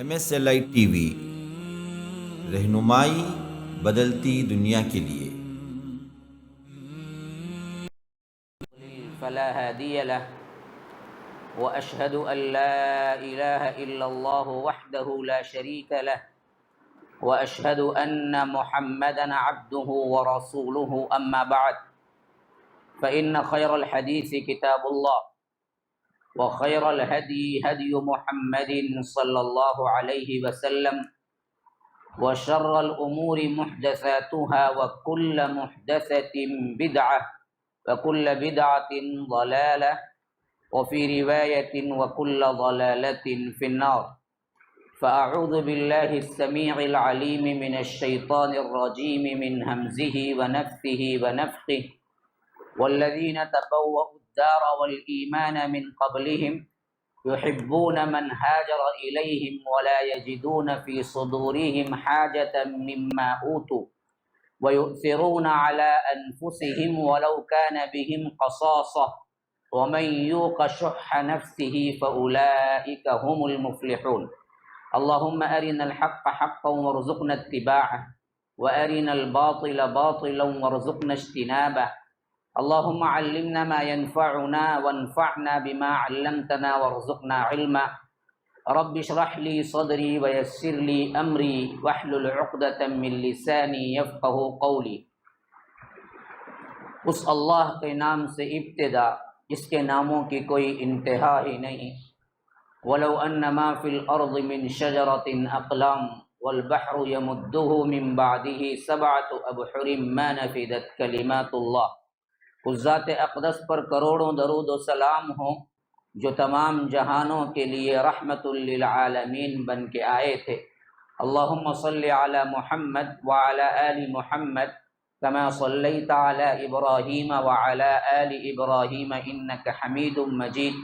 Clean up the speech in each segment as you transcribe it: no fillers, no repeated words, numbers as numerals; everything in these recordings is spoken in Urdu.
MSLI ٹی وی، رہنمائی بدلتی دنیا کے لیے۔ فلا هادي له وأشهد أن لا إله إلا الله وحده لا شريك له وأشهد أن محمدا عبده ورسوله أما بعد فإن خير الحديث كتاب الله وخير الهدي هدي محمد صلى الله عليه وسلم وشر الأمور محدثاتها وكل محدثة بدعة وكل بدعة ضلالة وفي رواية وكل ضلالة في النار فأعوذ بالله السميع العليم من الشيطان الرجيم من همزه ونفثه ونفخه والذين تبوأوا الدار والإيمان من قبلهم يحبون من هاجر إليهم ولا يجدون في صدورهم حاجة مما أوتوا ويؤثرون على أنفسهم ولو كان بهم خصاصة ومن يوق شح نفسه فأولئك هم المفلحون اللهم أرنا الحق حقا وارزقنا اتباعه وأرنا الباطل باطلا وارزقنا اجتنابه اللهم علمنا ما ينفعنا وانفعنا بما علمتنا وارزقنا علما رب اشرح لي صدري ويسر لي امري واحلل عقدة من لساني يفقهوا قولي۔ اس اللہ کے نام سے ابتدا جس کے ناموں کی کوئی انتہا ہی نہیں۔ ولو ان ما فی الارض من شجرة اقلام والبحر يمده من بعده سبعة ابحر ما نفدت کلمات اللہ۔ اس ذات اقدس پر کروڑوں درود و سلام ہوں جو تمام جہانوں کے لیے رحمت للعالمین بن کے آئے تھے۔ اللہم صلی علی محمد وعلی آل محمد کما صلیت علی ابراہیم وعلی آل ابراہیم انک حمید مجید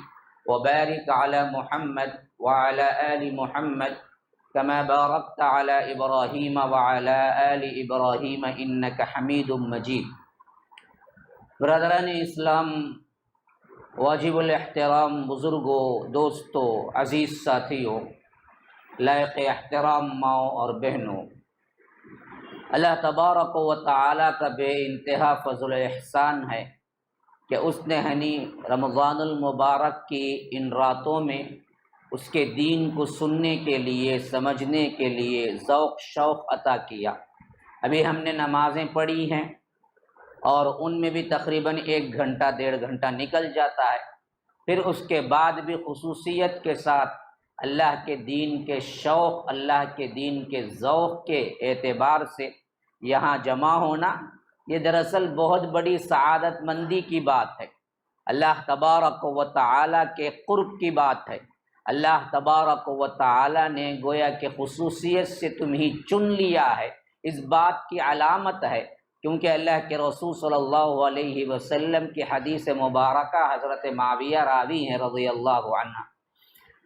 وبارک علی محمد وعلی آل محمد کما بارکت علی ابراہیم وعلی آل ابراہیم انک حمید مجید۔ برادران اسلام، واجب الاحترام بزرگوں، دوستوں، عزیز ساتھیوں، لائق احترام ماؤں اور بہنوں، اللہ تبارک و تعالیٰ کا بے انتہا فضل و احسان ہے کہ اس نے ہمیں رمضان المبارک کی ان راتوں میں اس کے دین کو سننے کے لیے، سمجھنے کے لیے ذوق شوق عطا کیا۔ ابھی ہم نے نمازیں پڑھی ہیں اور ان میں بھی تقریباً 1 گھنٹہ 1.5 گھنٹہ نکل جاتا ہے، پھر اس کے بعد بھی خصوصیت کے ساتھ اللہ کے دین کے شوق، اللہ کے دین کے ذوق کے اعتبار سے یہاں جمع ہونا، یہ دراصل بہت بڑی سعادت مندی کی بات ہے، اللہ تبارک و تعالیٰ کے قرب کی بات ہے۔ اللہ تبارک و تعالیٰ نے گویا کہ خصوصیت سے تمہیں چن لیا ہے، اس بات کی علامت ہے، کیونکہ اللہ کے رسول صلی اللہ علیہ وسلم کی حدیث مبارکہ حضرت معاویہ راوی ہیں رضی اللہ عنہ،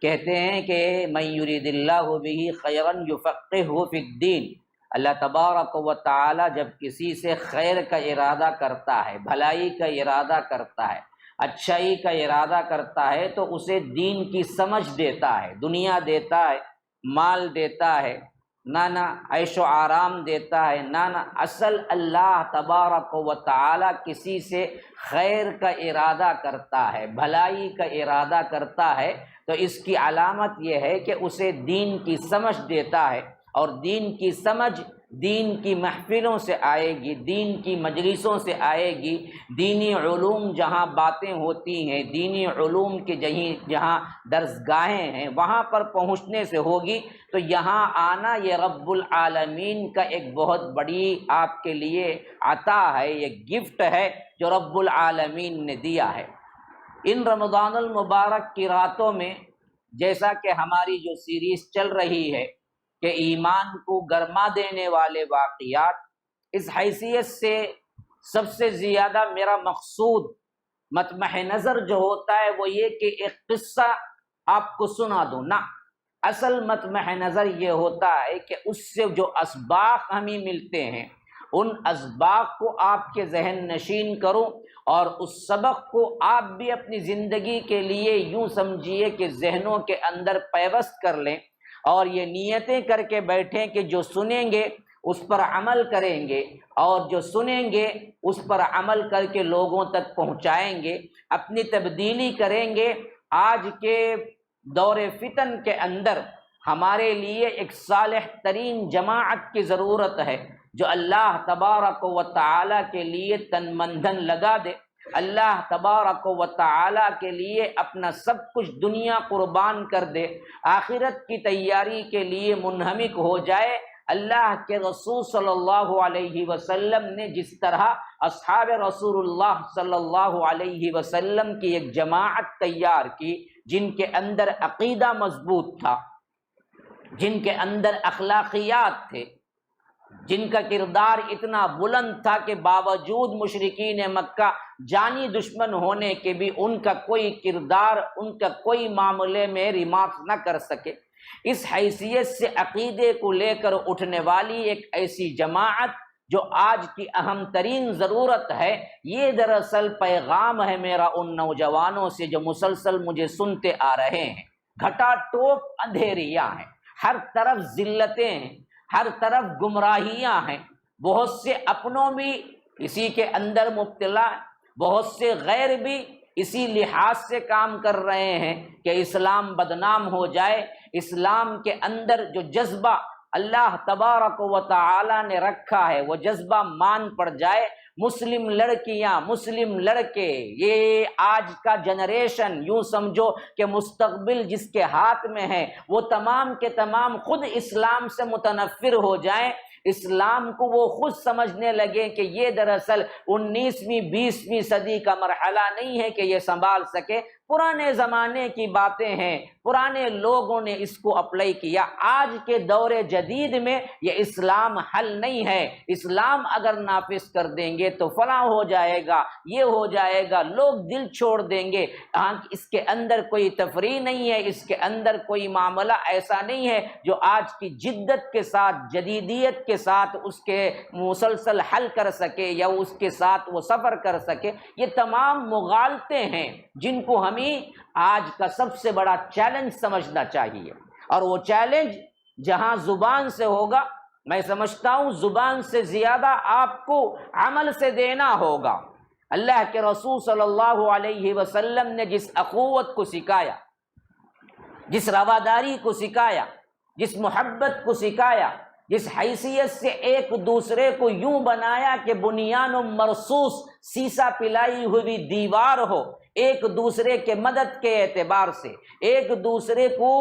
کہتے ہیں کہ من یرید اللہ بہ خیرا یفقہہ فی الدین، اللہ تبارک و تعالی جب کسی سے خیر کا ارادہ کرتا ہے، بھلائی کا ارادہ کرتا ہے، اچھائی کا ارادہ کرتا ہے تو اسے دین کی سمجھ دیتا ہے، دنیا دیتا ہے، مال دیتا ہے، نہ عیش و آرام دیتا ہے، نہ اصل اللہ تبارک و تعالی کسی سے خیر کا ارادہ کرتا ہے، بھلائی کا ارادہ کرتا ہے تو اس کی علامت یہ ہے کہ اسے دین کی سمجھ دیتا ہے، اور دین کی سمجھ دین کی محفلوں سے آئے گی، دین کی مجلسوں سے آئے گی، دینی علوم جہاں باتیں ہوتی ہیں، دینی علوم کے جہاں درسگاہیں ہیں وہاں پر پہنچنے سے ہوگی، تو یہاں آنا یہ رب العالمین کا ایک بہت بڑی آپ کے لیے عطا ہے، یہ گفٹ ہے جو رب العالمین نے دیا ہے۔ ان رمضان المبارک کی راتوں میں جیسا کہ ہماری جو سیریز چل رہی ہے کہ ایمان کو گرما دینے والے واقعات، اس حیثیت سے سب سے زیادہ میرا مقصود مطمح نظر جو ہوتا ہے وہ یہ کہ ایک قصہ آپ کو سنا دوں، نہ، اصل مطمح نظر یہ ہوتا ہے کہ اس سے جو اسباق ہمیں ملتے ہیں ان اسباق کو آپ کے ذہن نشین کروں اور اس سبق کو آپ بھی اپنی زندگی کے لیے یوں سمجھیے کہ ذہنوں کے اندر پیوست کر لیں، اور یہ نیتیں کر کے بیٹھیں کہ جو سنیں گے اس پر عمل کریں گے، اور جو سنیں گے اس پر عمل کر کے لوگوں تک پہنچائیں گے، اپنی تبدیلی کریں گے۔ آج کے دور فتن کے اندر ہمارے لیے ایک صالح ترین جماعت کی ضرورت ہے جو اللہ تبارک و تعالی کے لیے تن من دھن لگا دے، اللہ تبارک و تعالی کے لیے اپنا سب کچھ دنیا قربان کر دے، آخرت کی تیاری کے لیے منہمک ہو جائے۔ اللہ کے رسول صلی اللہ علیہ وسلم نے جس طرح اصحاب رسول اللہ صلی اللہ علیہ وسلم کی ایک جماعت تیار کی، جن کے اندر عقیدہ مضبوط تھا، جن کے اندر اخلاقیات تھے، جن کا کردار اتنا بلند تھا کہ باوجود مشرکین مکہ جانی دشمن ہونے کے بھی ان کا کوئی کردار، ان کا کوئی معاملے میں ریمارک نہ کر سکے، اس حیثیت سے عقیدے کو لے کر اٹھنے والی ایک ایسی جماعت جو آج کی اہم ترین ضرورت ہے، یہ دراصل پیغام ہے میرا ان نوجوانوں سے جو مسلسل مجھے سنتے آ رہے ہیں۔ گھٹا ٹوپ اندھیریاں ہیں، ہر طرف ذلتیں ہیں، ہر طرف گمراہیاں ہیں، بہت سے اپنوں بھی اسی کے اندر مبتلا، بہت سے غیر بھی اسی لحاظ سے کام کر رہے ہیں کہ اسلام بدنام ہو جائے، اسلام کے اندر جو جذبہ اللہ تبارک و تعالی نے رکھا ہے وہ جذبہ مان پڑ جائے۔ مسلم لڑکیاں، مسلم لڑکے، یہ آج کا جنریشن، یوں سمجھو کہ مستقبل جس کے ہاتھ میں ہے، وہ تمام کے تمام خود اسلام سے متنفر ہو جائیں، اسلام کو وہ خود سمجھنے لگیں کہ یہ دراصل 19ویں 20ویں صدی کا مرحلہ نہیں ہے کہ یہ سنبھال سکے، پرانے زمانے کی باتیں ہیں، پرانے لوگوں نے اس کو اپلائی کیا۔ آج کے دور جدید میں یہ اسلام حل نہیں ہے، اسلام اگر نافذ کر دیں گے تو فلاں ہو جائے گا، یہ ہو جائے گا، لوگ دل چھوڑ دیں گے۔ اس کے اندر کوئی تفریح نہیں ہے، اس کے اندر کوئی معاملہ ایسا نہیں ہے جو آج کی جدت کے ساتھ، جدیدیت کے ساتھ اس کے مسلسل حل کر سکے یا اس کے ساتھ وہ سفر کر سکے۔ یہ تمام مغالطے ہیں جن کو ہمیں آج کا سب سے بڑا چیلنج سمجھنا چاہیے، اور وہ چیلنج جہاں زبان سے ہوگا، میں سمجھتا ہوں زبان سے زیادہ آپ کو عمل سے دینا ہوگا۔ اللہ کے رسول صلی اللہ علیہ وسلم نے جس اخوت کو سکھایا، جس رواداری کو سکھایا، جس محبت کو سکھایا، جس حیثیت سے ایک دوسرے کو یوں بنایا کہ بنیان و مرصوص سیسا پلائی ہوئی دیوار ہو، ایک دوسرے کے مدد کے اعتبار سے، ایک دوسرے کو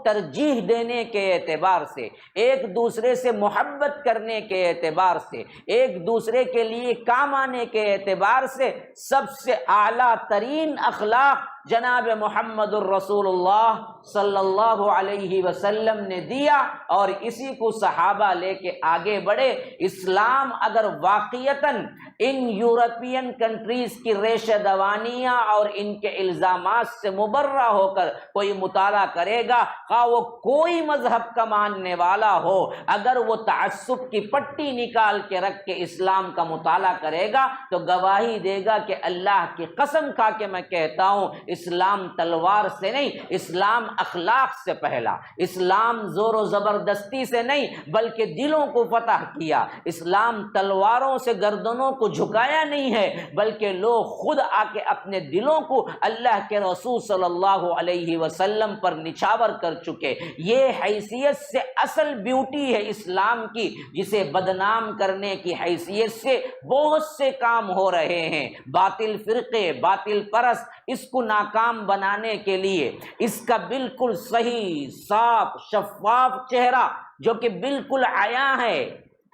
ترجیح دینے کے اعتبار سے، ایک دوسرے سے محبت کرنے کے اعتبار سے، ایک دوسرے کے لیے کام آنے کے اعتبار سے، سب سے اعلیٰ ترین اخلاق جناب محمد الرسول اللہ صلی اللہ علیہ وسلم نے دیا، اور اسی کو صحابہ لے کے آگے بڑھے۔ اسلام اگر واقعتاً ان یورپین کنٹریز کی ریشہ دوانیاں اور ان کے الزامات سے مبرہ ہو کر کوئی مطالعہ کرے گا، خواہ وہ کوئی مذہب کا ماننے والا ہو، اگر وہ تعصب کی پٹی نکال کے رکھ کے اسلام کا مطالعہ کرے گا تو گواہی دے گا کہ اللہ کی قسم کھا کے میں کہتا ہوں، اسلام تلوار سے نہیں، اسلام اخلاق سے پہلا، اسلام زور و زبردستی سے نہیں بلکہ دلوں کو فتح کیا، اسلام تلواروں سے گردنوں کو جھکایا نہیں ہے بلکہ لوگ خود آ کے اپنے دلوں کو اللہ کے رسول صلی اللہ علیہ وسلم پر نچھاور کر چکے۔ یہ حیثیت سے اصل بیوٹی ہے اسلام کی، جسے بدنام کرنے کی حیثیت سے بہت سے کام ہو رہے ہیں۔ باطل فرقے، باطل پرست اس کو ناکام بنانے کے لیے اس کا بالکل صحیح، صاف، شفاف چہرہ جو کہ بالکل عیاں ہے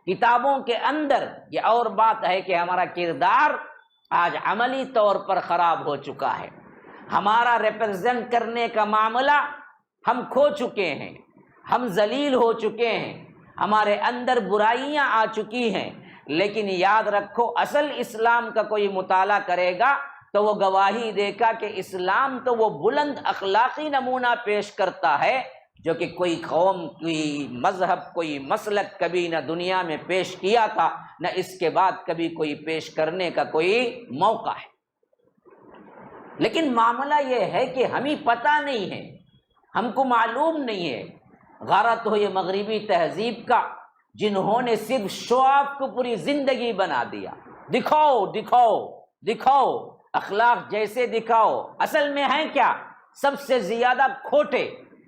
کتابوں کے اندر، یہ اور بات ہے کہ ہمارا کردار آج عملی طور پر خراب ہو چکا ہے، ہمارا ریپرزینٹ کرنے کا معاملہ ہم کھو چکے ہیں، ہم ذلیل ہو چکے ہیں، ہمارے اندر برائیاں آ چکی ہیں۔ لیکن یاد رکھو، اصل اسلام کا کوئی مطالعہ کرے گا تو وہ گواہی دے گا کہ اسلام تو وہ بلند اخلاقی نمونہ پیش کرتا ہے جو کہ کوئی قوم، کوئی مذہب، کوئی مسلک کبھی نہ دنیا میں پیش کیا تھا، نہ اس کے بعد کبھی کوئی پیش کرنے کا کوئی موقع ہے۔ لیکن معاملہ یہ ہے کہ ہمیں پتہ نہیں ہے، ہم کو معلوم نہیں ہے، غارت ہو یہ مغربی تہذیب کا، جنہوں نے صرف شو آف کو پوری زندگی بنا دیا، دکھاؤ دکھاؤ دکھاؤ، اخلاق جیسے دکھاؤ، اصل میں ہیں کیا؟ سب سے زیادہ کھوٹے۔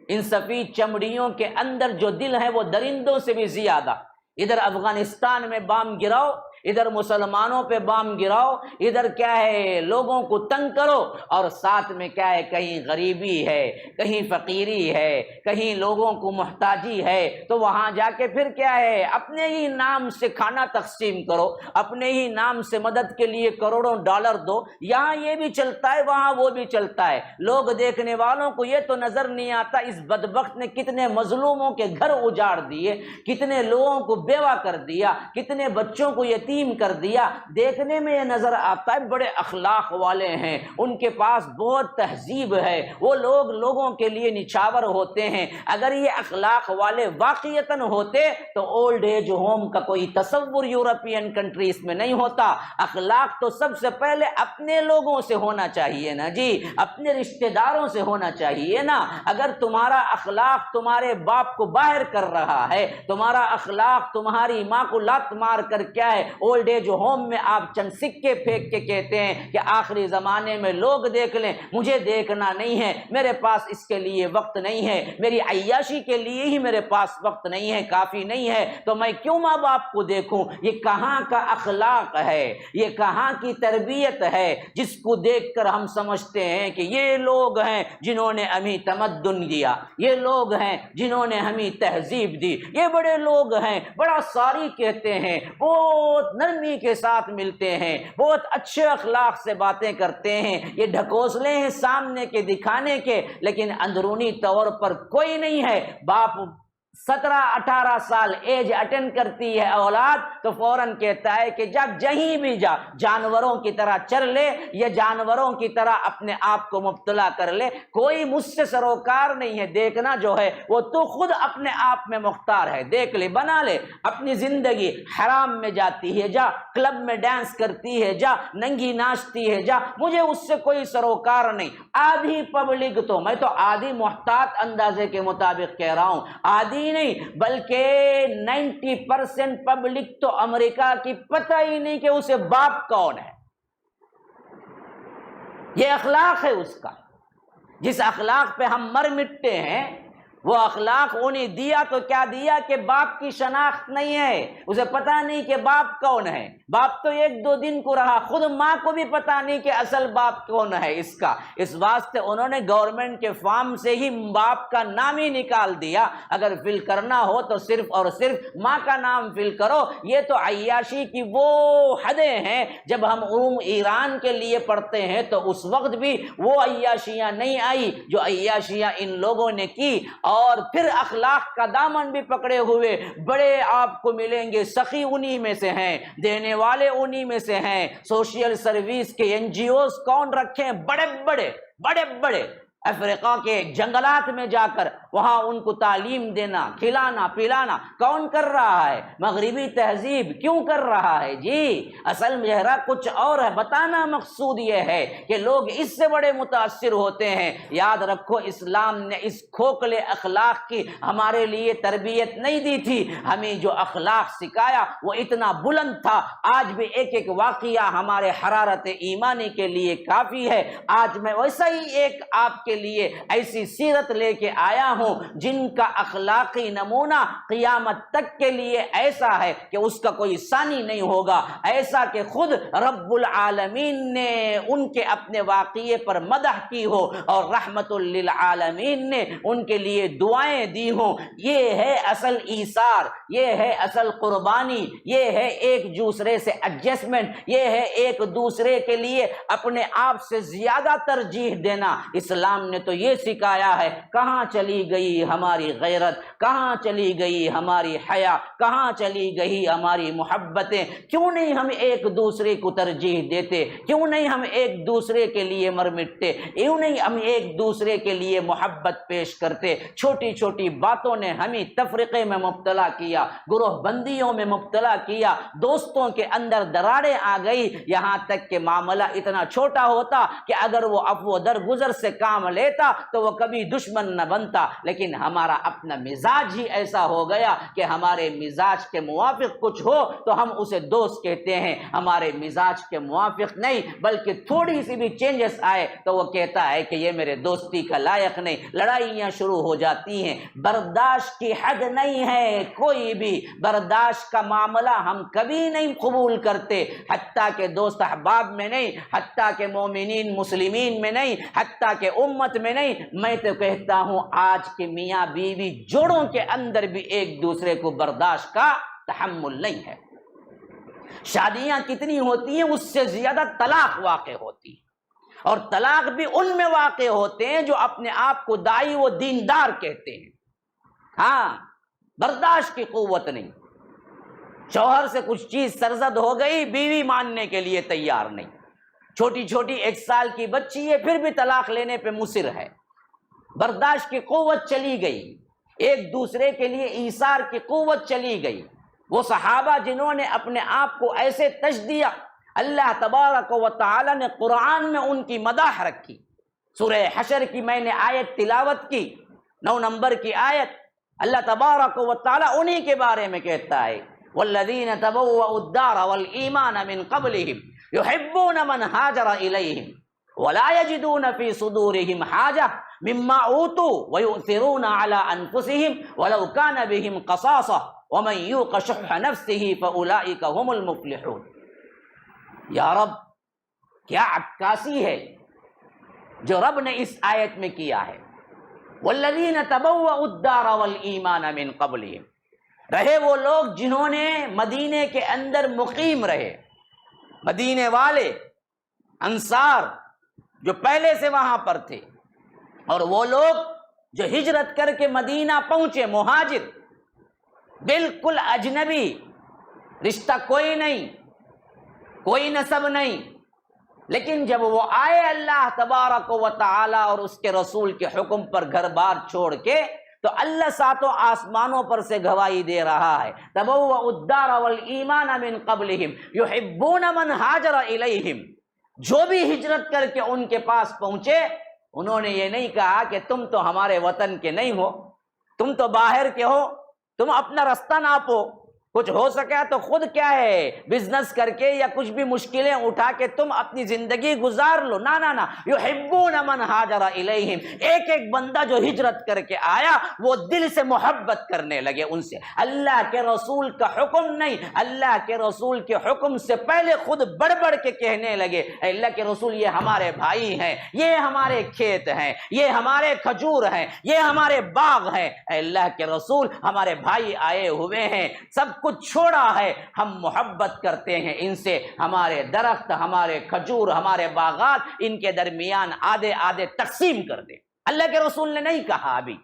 ان سفید چمڑیوں کے اندر جو دل ہیں وہ درندوں سے بھی زیادہ۔ ادھر افغانستان میں بام گراؤ، ادھر مسلمانوں پہ بام گراؤ، ادھر کیا ہے لوگوں کو تنگ کرو، اور ساتھ میں کیا ہے کہیں غریبی ہے، کہیں فقیری ہے، کہیں لوگوں کو محتاجی ہے، تو وہاں جا کے پھر کیا ہے اپنے ہی نام سے کھانا تقسیم کرو، اپنے ہی نام سے مدد کے لیے کروڑوں ڈالر دو۔ یہاں یہ بھی چلتا ہے، وہاں وہ بھی چلتا ہے۔ لوگ دیکھنے والوں کو یہ تو نظر نہیں آتا اس بدبخت نے کتنے مظلوموں کے گھر اجاڑ دیے، کتنے لوگوں کو بیوہ کر دیا، کتنے بچوں کو یتیم کر دیا۔ دیکھنے میں یہ نظر آتا ہے بڑے اخلاق والے ہیں، ان کے پاس بہت تہذیب ہے، وہ لوگ لوگوں کے لیے نچھاور ہوتے ہیں۔ اگر یہ اخلاق والے واقعتاً ہوتے تو اولڈ ایج ہوم کا کوئی تصور یورپین کنٹریز میں نہیں ہوتا۔ اخلاق تو سب سے پہلے اپنے لوگوں سے ہونا چاہیے نا جی، اپنے رشتہ داروں سے ہونا چاہیے نا۔ اگر تمہارا اخلاق تمہارے باپ کو باہر کر رہا ہے، تمہارا اخلاق تمہاری ماں کو لات مار کر کیا ہے اولڈ ایج ہوم میں آپ چند سکے پھینک کے کہتے ہیں کہ آخری زمانے میں لوگ دیکھ لیں، مجھے دیکھنا نہیں ہے، میرے پاس اس کے لیے وقت نہیں ہے، میری عیاشی کے لیے ہی میرے پاس وقت نہیں ہے، کافی نہیں ہے، تو میں کیوں ماں باپ کو دیکھوں؟ یہ کہاں کا اخلاق ہے، یہ کہاں کی تربیت ہے جس کو دیکھ کر ہم سمجھتے ہیں کہ یہ لوگ ہیں جنہوں نے ہمیں تمدن دیا، یہ لوگ ہیں جنہوں نے ہمیں تہذیب دی، یہ بڑے لوگ ہیں، بڑا ساری کہتے ہیں، بہت نرمی کے ساتھ ملتے ہیں، بہت اچھے اخلاق سے باتیں کرتے ہیں، یہ ڈھکوسلے ہیں سامنے کے دکھانے کے، لیکن اندرونی طور پر کوئی نہیں ہے۔ باپ 17-18 سال ایج اٹینڈ کرتی ہے اولاد تو فوراً کہتا ہے کہ جا جہیں بھی جا، جانوروں کی طرح چر لے یا جانوروں کی طرح اپنے آپ کو مبتلا کر لے، کوئی مجھ سے سروکار نہیں ہے، دیکھنا جو ہے وہ تو خود اپنے آپ میں مختار ہے، دیکھ لے، بنا لے اپنی زندگی، حرام میں جاتی ہے جا، کلب میں ڈانس کرتی ہے جا، ننگی ناچتی ہے جا، مجھے اس سے کوئی سروکار نہیں۔ آدھی پبلک تو، میں تو آدھی محتاط اندازے کے مطابق کہہ رہا ہوں، آدھی نہیں بلکہ 90% پبلک تو امریکہ کی پتہ ہی نہیں کہ اسے باپ کون ہے۔ یہ اخلاق ہے اس کا، جس اخلاق پہ ہم مر مٹتے ہیں، وہ اخلاق انہیں دیا تو کیا دیا کہ باپ کی شناخت نہیں ہے، اسے پتہ نہیں کہ باپ کون ہے، باپ تو 1-2 دن کو رہا، خود ماں کو بھی پتہ نہیں کہ اصل باپ کون ہے اس کا۔ اس واسطے انہوں نے گورنمنٹ کے فارم سے ہی باپ کا نام ہی نکال دیا، اگر فل کرنا ہو تو صرف اور صرف ماں کا نام فل کرو۔ یہ تو عیاشی کی وہ حدیں ہیں، جب ہم ایران کے لیے پڑھتے ہیں تو اس وقت بھی وہ عیاشیاں نہیں آئی جو عیاشیاں ان لوگوں نے کی، اور پھر اخلاق کا دامن بھی پکڑے ہوئے بڑے آپ کو ملیں گے، سخی انہی میں سے ہیں، دینے والے انہی میں سے ہیں، سوشل سروس کے NGOs کون رکھے ہیں، بڑے بڑے افریقہ کے جنگلات میں جا کر وہاں ان کو تعلیم دینا، کھلانا پلانا کون کر رہا ہے؟ مغربی تہذیب کیوں کر رہا ہے جی؟ اصل چہرہ کچھ اور ہے، بتانا مقصود یہ ہے کہ لوگ اس سے بڑے متاثر ہوتے ہیں۔ یاد رکھو اسلام نے اس کھوکھلے اخلاق کی ہمارے لیے تربیت نہیں دی تھی، ہمیں جو اخلاق سکھایا وہ اتنا بلند تھا، آج بھی ایک ایک واقعہ ہمارے حرارت ایمانی کے لیے کافی ہے۔ آج میں ویسا ہی ایک آپ کے لیے ایسی سیرت لے کے آیا ہوں جن کا اخلاقی نمونہ قیامت تک کے لیے ایسا ہے کہ اس کا کوئی ثانی نہیں ہوگا، ایسا کہ خود رب العالمین نے ان کے اپنے واقعے پر مدح کی ہو اور رحمت للعالمین نے ان کے لیے دعائیں دی ہوں۔ یہ ہے اصل ایثار، یہ ہے اصل قربانی، یہ ہے ایک دوسرے سے ایڈجسٹمنٹ، یہ ہے ایک دوسرے کے لیے اپنے آپ سے زیادہ ترجیح دینا۔ اسلام نے تو یہ سکھایا ہے، کہاں چلی گئی ہماری غیرت، کہاں چلی گئی ہماری حیا، کہاں چلی گئی ہماری محبتیں؟ کیوں نہیں ہم ایک دوسرے کو ترجیح دیتے؟ کیوں نہیں ہم ایک دوسرے کے لیے مر مٹتے؟ کیوں نہیں ہم ایک دوسرے کے لیے محبت پیش کرتے؟ چھوٹی چھوٹی باتوں نے ہمیں تفرقے میں مبتلا کیا، گروہ بندیوں میں مبتلا کیا، دوستوں کے اندر دراڑیں آ گئی، یہاں تک کہ معاملہ اتنا چھوٹا ہوتا کہ اگر وہ عفو درگزر سے کام لیتا تو وہ کبھی دشمن نہ بنتا، لیکن ہمارا اپنا مزاج ہی ایسا ہو گیا کہ ہمارے مزاج کے موافق کچھ ہو تو ہم اسے دوست کہتے ہیں، ہمارے مزاج کے موافق نہیں بلکہ تھوڑی سی بھی چینجز آئے تو وہ کہتا ہے کہ یہ میرے دوستی کا لائق نہیں، لڑائیاں شروع ہو جاتی ہیں۔ برداشت کی حد نہیں ہے، کوئی بھی برداشت کا معاملہ ہم کبھی نہیں قبول کرتے، حتیٰ کہ دوست احباب میں نہیں، حتیٰ کہ مومنین مسلمین میں نہیں، حتیٰ کہ امت میں نہیں، میں تو کہتا ہوں آج کے میاں بیوی جوڑوں کے اندر بھی ایک دوسرے کو برداشت کا تحمل نہیں ہے۔ شادیاں کتنی ہوتی ہیں، اس سے زیادہ طلاق واقع ہوتی ہے، اور طلاق بھی ان میں واقع ہوتے ہیں جو اپنے آپ کو دائی و دیندار کہتے ہیں۔ ہاں، برداشت کی قوت نہیں، شوہر سے کچھ چیز سرزد ہو گئی، بیوی ماننے کے لیے تیار نہیں، چھوٹی چھوٹی 1 سال کی بچی ہے پھر بھی طلاق لینے پہ مصر ہے۔ برداشت کی قوت چلی گئی، ایک دوسرے کے لیے ایثار کی قوت چلی گئی۔ وہ صحابہ جنہوں نے اپنے آپ کو ایسے تج دیا، اللہ تبارک و تعالی نے قرآن میں ان کی مداح رکھی۔ سورہ حشر کی میں نے آیت تلاوت کی، 9 نمبر کی آیت، اللہ تبارک و تعالی انہی کے بارے میں کہتا ہے والذین تبوؤا الدار والایمان من قبلہم یحبون من ہاجر الیہم ولا یجدون فی صدورہم حاجہ مما اوتوا ویؤثرون علی انفسہم ولو کان بہم قصاصہ ومن یوق شح نفسہ فاولئک هم المفلحون۔ یا رب، کیا عکاسی ہے جو رب نے اس آیت میں کیا ہے۔ والذین تبوؤا الدار والایمان من قبلہم، رہے وہ لوگ جنہوں نے مدینے کے اندر مقیم رہے، مدینے والے انصار جو پہلے سے وہاں پر تھے، اور وہ لوگ جو ہجرت کر کے مدینہ پہنچے، مہاجر، بالکل اجنبی، رشتہ کوئی نہیں، کوئی نسب نہیں، لیکن جب وہ آئے اللہ تبارک و تعالی اور اس کے رسول کے حکم پر گھر بار چھوڑ کے، تو اللہ 7 آسمانوں پر سے گواہی دے رہا ہے تبوؤا الدار والایمان من قبلہم یحبون من ہاجر الیہم۔ جو بھی ہجرت کر کے ان کے پاس پہنچے، انہوں نے یہ نہیں کہا کہ تم تو ہمارے وطن کے نہیں ہو، تم تو باہر کے ہو، تم اپنا رستہ ناپو، کچھ ہو سکا تو خود کیا ہے بزنس کر کے یا کچھ بھی مشکلیں اٹھا کے تم اپنی زندگی گزار لو۔ نہ، یحبون من ہاجر الیہم، ایک ایک بندہ جو ہجرت کر کے آیا وہ دل سے محبت کرنے لگے ان سے۔ اللہ کے رسول کا حکم نہیں، اللہ کے رسول کے حکم سے پہلے خود بڑھ بڑھ کے کہنے لگے اے اللہ کے رسول، یہ ہمارے بھائی ہیں، یہ ہمارے کھیت ہیں، یہ ہمارے کھجور ہیں، یہ ہمارے باغ ہیں، اے اللہ کے رسول ہمارے بھائی آئے ہوئے ہیں، سب کچھ چھوڑا ہے، ہم محبت کرتے ہیں ان سے، ہمارے درخت، ہمارے کھجور، ہمارے باغات، ان کے درمیان آدھے آدھے تقسیم کر دیں۔ اللہ کے رسول نے نہیں کہا ابھی،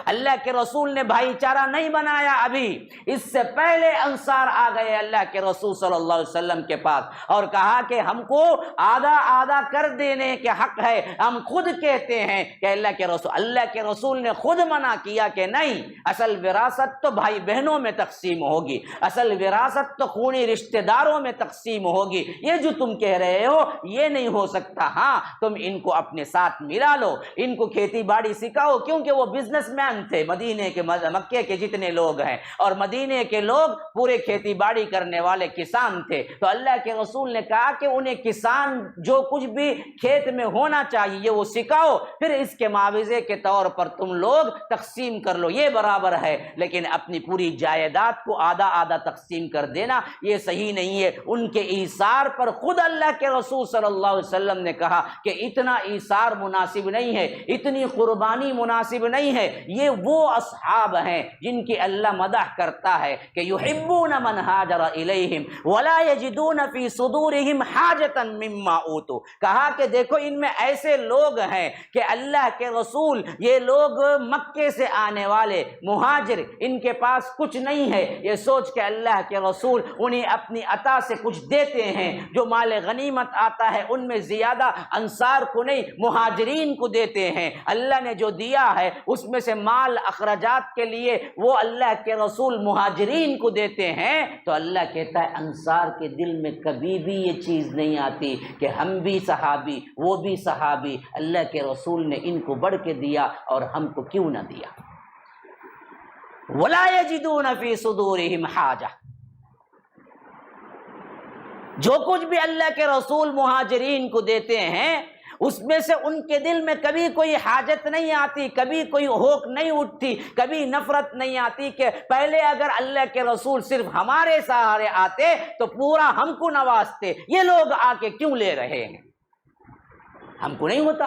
اللہ کے رسول نے بھائی چارہ نہیں بنایا ابھی، اس سے پہلے انصار آ گئے اللہ کے رسول صلی اللہ علیہ وسلم کے پاس اور کہا کہ ہم کو آدھا آدھا کر دینے کے حق ہے، ہم خود کہتے ہیں کہ اللہ کے رسول نے خود منع کیا کہ نہیں، اصل وراثت تو بھائی بہنوں میں تقسیم ہوگی، اصل وراثت تو خونی رشتہ داروں میں تقسیم ہوگی، یہ جو تم کہہ رہے ہو یہ نہیں ہو سکتا۔ ہاں، تم ان کو اپنے ساتھ ملا لو، ان کو کھیتی باڑی سکھاؤ، کیونکہ وہ بزنس مین تھے، مدینے کے مکے کے جتنے لوگ ہیں، اور مدینے کے لوگ پورے کھیتی باڑی کرنے والے کسان تھے، تو اللہ کے رسول نے کہا کہ انہیں کسان جو کچھ بھی کھیت میں ہونا چاہیے وہ سکھاؤ، پھر اس کے معاوضے کے طور پر تم لوگ تقسیم کر لو، یہ برابر ہے، لیکن اپنی پوری جائیداد کو آدھا آدھا تقسیم کر دینا یہ صحیح نہیں ہے۔ ان کے ایثار پر خود اللہ کے رسول صلی اللہ علیہ وسلم نے کہا کہ اتنا ایثار مناسب نہیں ہے، اتنی قربانی مناسب نہیں ہے۔ یہ وہ اصحاب ہیں جن کی اللہ مدح کرتا ہے کہ یحبون من ہاجر الیہم ولا یجدون فی صدورہم حاجتا مما اوتوا، کہا کہ دیکھو ان میں ایسے لوگ ہیں کہ اللہ کے رسول، یہ لوگ مکے سے آنے والے مہاجر، ان کے پاس کچھ نہیں ہے، یہ سوچ کے اللہ کے رسول انہیں اپنی عطا سے کچھ دیتے ہیں، جو مال غنیمت آتا ہے ان میں زیادہ انصار کو نہیں مہاجرین کو دیتے ہیں، اللہ نے جو دیا ہے اس میں سے مال اخراجات کے لیے وہ اللہ کے رسول مہاجرین کو دیتے ہیں، تو اللہ کہتا ہے انصار کے دل میں کبھی بھی یہ چیز نہیں آتی کہ ہم بھی صحابی وہ بھی صحابی، اللہ کے رسول نے ان کو بڑھ کے دیا اور ہم کو کیوں نہ دیا۔ وَلَا يَجِدُونَ فِي صُدُورِهِمْ حَاجَةً، جو کچھ بھی اللہ کے رسول مہاجرین کو دیتے ہیں اس میں سے ان کے دل میں کبھی کوئی حاجت نہیں آتی، کبھی کوئی ہوک نہیں اٹھتی، کبھی نفرت نہیں آتی کہ پہلے اگر اللہ کے رسول صرف ہمارے سہارے آتے تو پورا ہم کو نوازتے، یہ لوگ آ کے کیوں لے رہے ہیں۔ ہم کو نہیں ہوتا،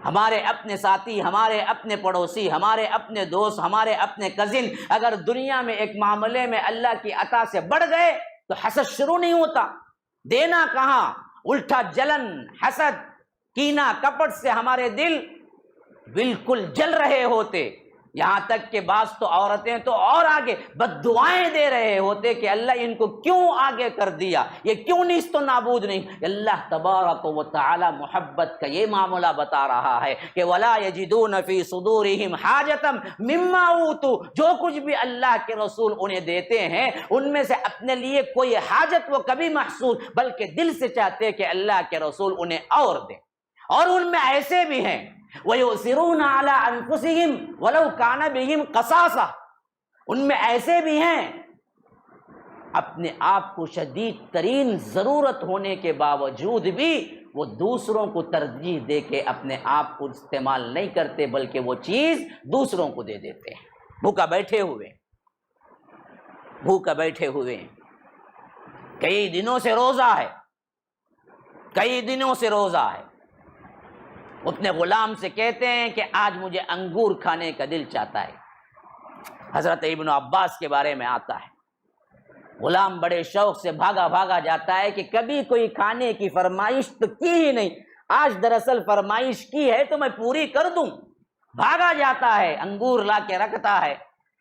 ہمارے اپنے ساتھی، ہمارے اپنے پڑوسی، ہمارے اپنے دوست، ہمارے اپنے کزن اگر دنیا میں ایک معاملے میں اللہ کی عطا سے بڑھ گئے تو حسد شروع نہیں ہوتا، دینا کہاں، الٹا جلن، حسد، کینہ، کپٹ سے ہمارے دل بالکل جل رہے ہوتے، یہاں تک کہ بعض تو عورتیں تو اور آگے بد دعائیں دے رہے ہوتے کہ اللہ ان کو کیوں آگے کر دیا، یہ کیوں نیست و نابود نہیں۔ اللہ تبارک و تعالی محبت کا یہ معاملہ بتا رہا ہے کہ وَلَا يَجِدُونَ فِي صُدُورِهِمْ حَاجَةً مِّمَّا أُوتُوا، جو کچھ بھی اللہ کے رسول انہیں دیتے ہیں ان میں سے اپنے لیے کوئی حاجت وہ کبھی محسوس، بلکہ دل سے چاہتے کہ اللہ کے رسول انہیں اور دیں۔ اور ان میں ایسے بھی ہیں وَيُؤْثِرُونَ عَلَىٰ أَنفُسِهِمْ وَلَوْ كَانَ بِهِمْ خَصَاصَةٌ، ان میں ایسے بھی ہیں اپنے آپ کو شدید ترین ضرورت ہونے کے باوجود بھی وہ دوسروں کو ترجیح دے کے اپنے آپ کو استعمال نہیں کرتے، بلکہ وہ چیز دوسروں کو دے دیتے ہیں۔ بھوکا بیٹھے ہوئے کئی دنوں سے روزہ ہے، اپنے غلام سے کہتے ہیں کہ آج مجھے انگور کھانے کا دل چاہتا ہے۔ حضرت ابن عباس کے بارے میں آتا ہے، غلام بڑے شوق سے بھاگا جاتا ہے کہ کبھی کوئی کھانے کی فرمائش تو کی ہی نہیں، آج دراصل فرمائش کی ہے تو میں پوری کر دوں۔ بھاگا جاتا ہے، انگور لا کے رکھتا ہے،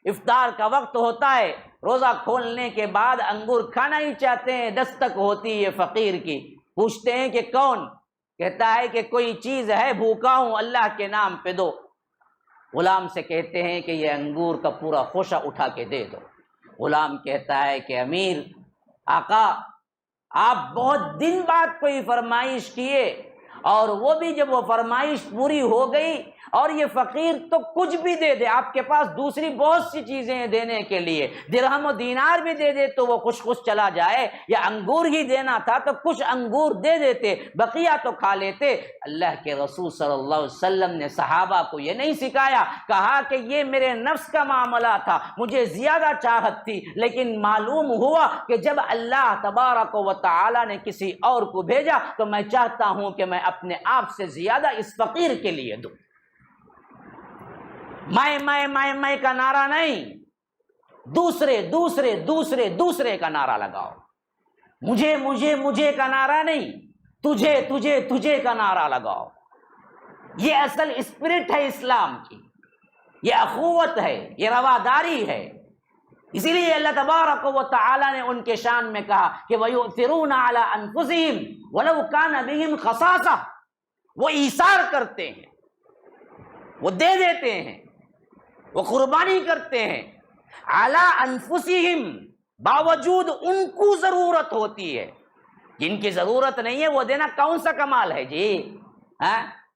افطار کا وقت ہوتا ہے، روزہ کھولنے کے بعد انگور کھانا ہی چاہتے ہیں، دستک ہوتی ہے فقیر کی، پوچھتے ہیں کہ کون؟ کہتا ہے کہ کوئی چیز ہے، بھوکا ہوں، اللہ کے نام پہ دو۔ غلام سے کہتے ہیں کہ یہ انگور کا پورا خوشہ اٹھا کے دے دو۔ غلام کہتا ہے کہ امیر، آقا، آپ بہت دن بعد کوئی فرمائش کیے، اور وہ بھی جب وہ فرمائش پوری ہو گئی اور یہ فقیر تو کچھ بھی دے دے، آپ کے پاس دوسری بہت سی چیزیں ہیں دینے کے لیے، درہم و دینار بھی دے دے تو وہ خوش چلا جائے، یا انگور ہی دینا تھا تو کچھ انگور دے دیتے، بقیہ تو کھا لیتے۔ اللہ کے رسول صلی اللہ علیہ وسلم نے صحابہ کو یہ نہیں سکھایا، کہا کہ یہ میرے نفس کا معاملہ تھا، مجھے زیادہ چاہت تھی، لیکن معلوم ہوا کہ جب اللہ تبارک و تعالی نے کسی اور کو بھیجا تو میں چاہتا ہوں کہ میں اپنے آپ سے زیادہ اس فقیر کے لیے دوں۔ میں کا نعرہ نہیں، دوسرے کا نعرہ لگاؤ۔ مجھے کا نعرہ نہیں، تجھے کا نعرہ لگاؤ۔ یہ اصل اسپرٹ ہے اسلام کی، یہ اخوت ہے، یہ رواداری ہے۔ اسی لیے اللہ تبارک و تعالی نے ان کے شان میں کہا کہ وَيُؤْثِرُونَ عَلَىٰ أَنفُسِهِمْ وَلَوْ كَانَ بِهِمْ خَصَاصَةٌ، وہ ایثار کرتے ہیں، وہ دے دیتے ہیں، وہ قربانی کرتے ہیں۔ عَلَىٰ أَنفُسِهِمْ، باوجود ان کو ضرورت ہوتی ہے، جن کی ضرورت نہیں ہے وہ دینا کون سا کمال ہے جی؟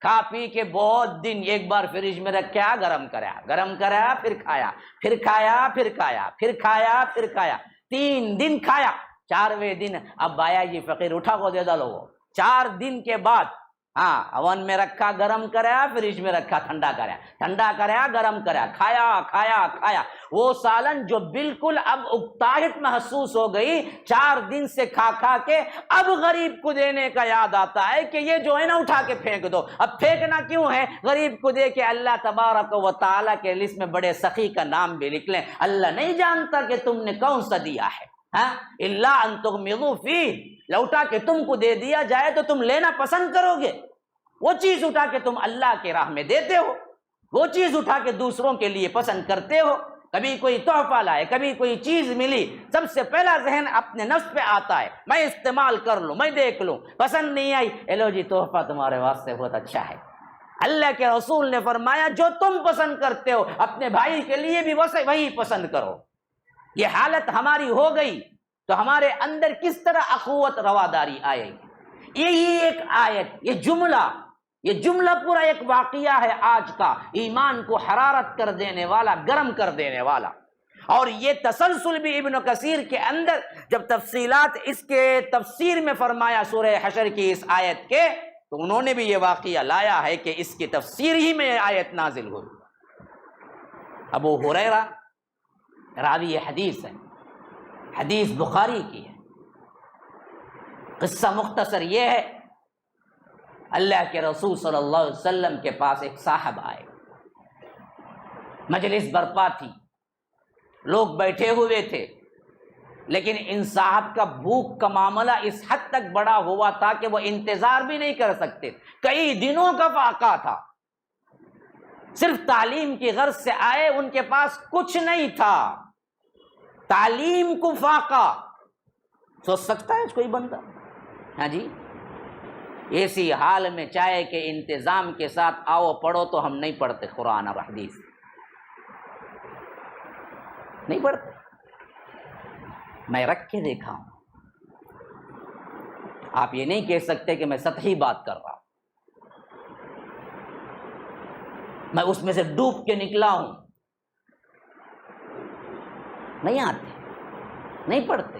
کھا پی کے بہت دن ایک بار فریج میں رکھا، گرم کرا، پھر کھایا، 3 دن کھایا، 4ویں دن اب آیا جی فقیر اٹھا کو دے ڈالو۔ 4 دن کے بعد اون میں رکھا، گرم کرا، فریج میں رکھا، ٹھنڈا کرا، گرم کرا، کھایا۔ وہ سالن جو بالکل اب اکتاہٹ محسوس ہو گئی 4 دن سے کھا کے، اب غریب کو دینے کا یاد آتا ہے کہ یہ جو ہے نا اٹھا کے پھینک دو۔ اب پھینکنا کیوں ہے؟ غریب کو دے کے اللہ تبارک و تعالیٰ کے لسٹ میں بڑے سخی کا نام بھی لکھ لیں۔ اللہ نہیں جانتا کہ تم نے کون سا دیا ہے، الا ان تغمضوا فیہ، لوٹا کے تم کو دے دیا جائے تو تم لینا پسند کرو گے؟ وہ چیز اٹھا کے تم اللہ کے راہ میں دیتے ہو، وہ چیز اٹھا کے دوسروں کے لیے پسند کرتے ہو۔ کبھی کوئی تحفہ لائے، کبھی کوئی چیز ملی، سب سے پہلا ذہن اپنے نفس پہ آتا ہے، میں استعمال کر لوں، میں دیکھ لوں، پسند نہیں آئی، لو جی تحفہ تمہارے واسطے بہت اچھا ہے، اللہ کے رسول نے فرمایا جو تم پسند کرتے ہو اپنے بھائی کے لیے بھی وہی پسند کرو۔ یہ حالت ہماری ہو گئی تو ہمارے اندر کس طرح اخوت رواداری آئے گی؟ یہی ایک آیت، یہ جملہ پورا ایک واقعہ ہے آج کا، ایمان کو حرارت کر دینے والا، گرم کر دینے والا۔ اور یہ تسلسل بھی ابن کثیر کے اندر جب تفصیلات اس کے تفسیر میں فرمایا سورہ حشر کی اس آیت کے، تو انہوں نے بھی یہ واقعہ لایا ہے کہ اس کی تفسیر ہی میں یہ آیت نازل ہوئی۔ ابو ہریرہ راوی حدیث ہے، حدیث بخاری کی ہے۔ قصہ مختصر یہ ہے، اللہ کے رسول صلی اللہ علیہ وسلم کے پاس ایک صاحب آئے، مجلس برپا تھی، لوگ بیٹھے ہوئے تھے، لیکن ان صاحب کا بھوک کا معاملہ اس حد تک بڑا ہوا تھا کہ وہ انتظار بھی نہیں کر سکتے، کئی دنوں کا فاقہ تھا، صرف تعلیم کی غرض سے آئے، ان کے پاس کچھ نہیں تھا، تعلیم کو فاقہ۔ سوچ سکتا ہے کوئی بندہ؟ ہاں جی، ایسی حال میں چاہے کہ انتظام کے ساتھ آؤ پڑھو تو ہم نہیں پڑھتے، قرآن اور حدیث نہیں پڑھتے۔ میں رکھ کے دیکھا ہوں، آپ یہ نہیں کہہ سکتے کہ میں سطحی بات کر رہا ہوں، میں اس میں سے ڈوب کے نکلا ہوں۔ نہیں آتے، نہیں پڑھتے۔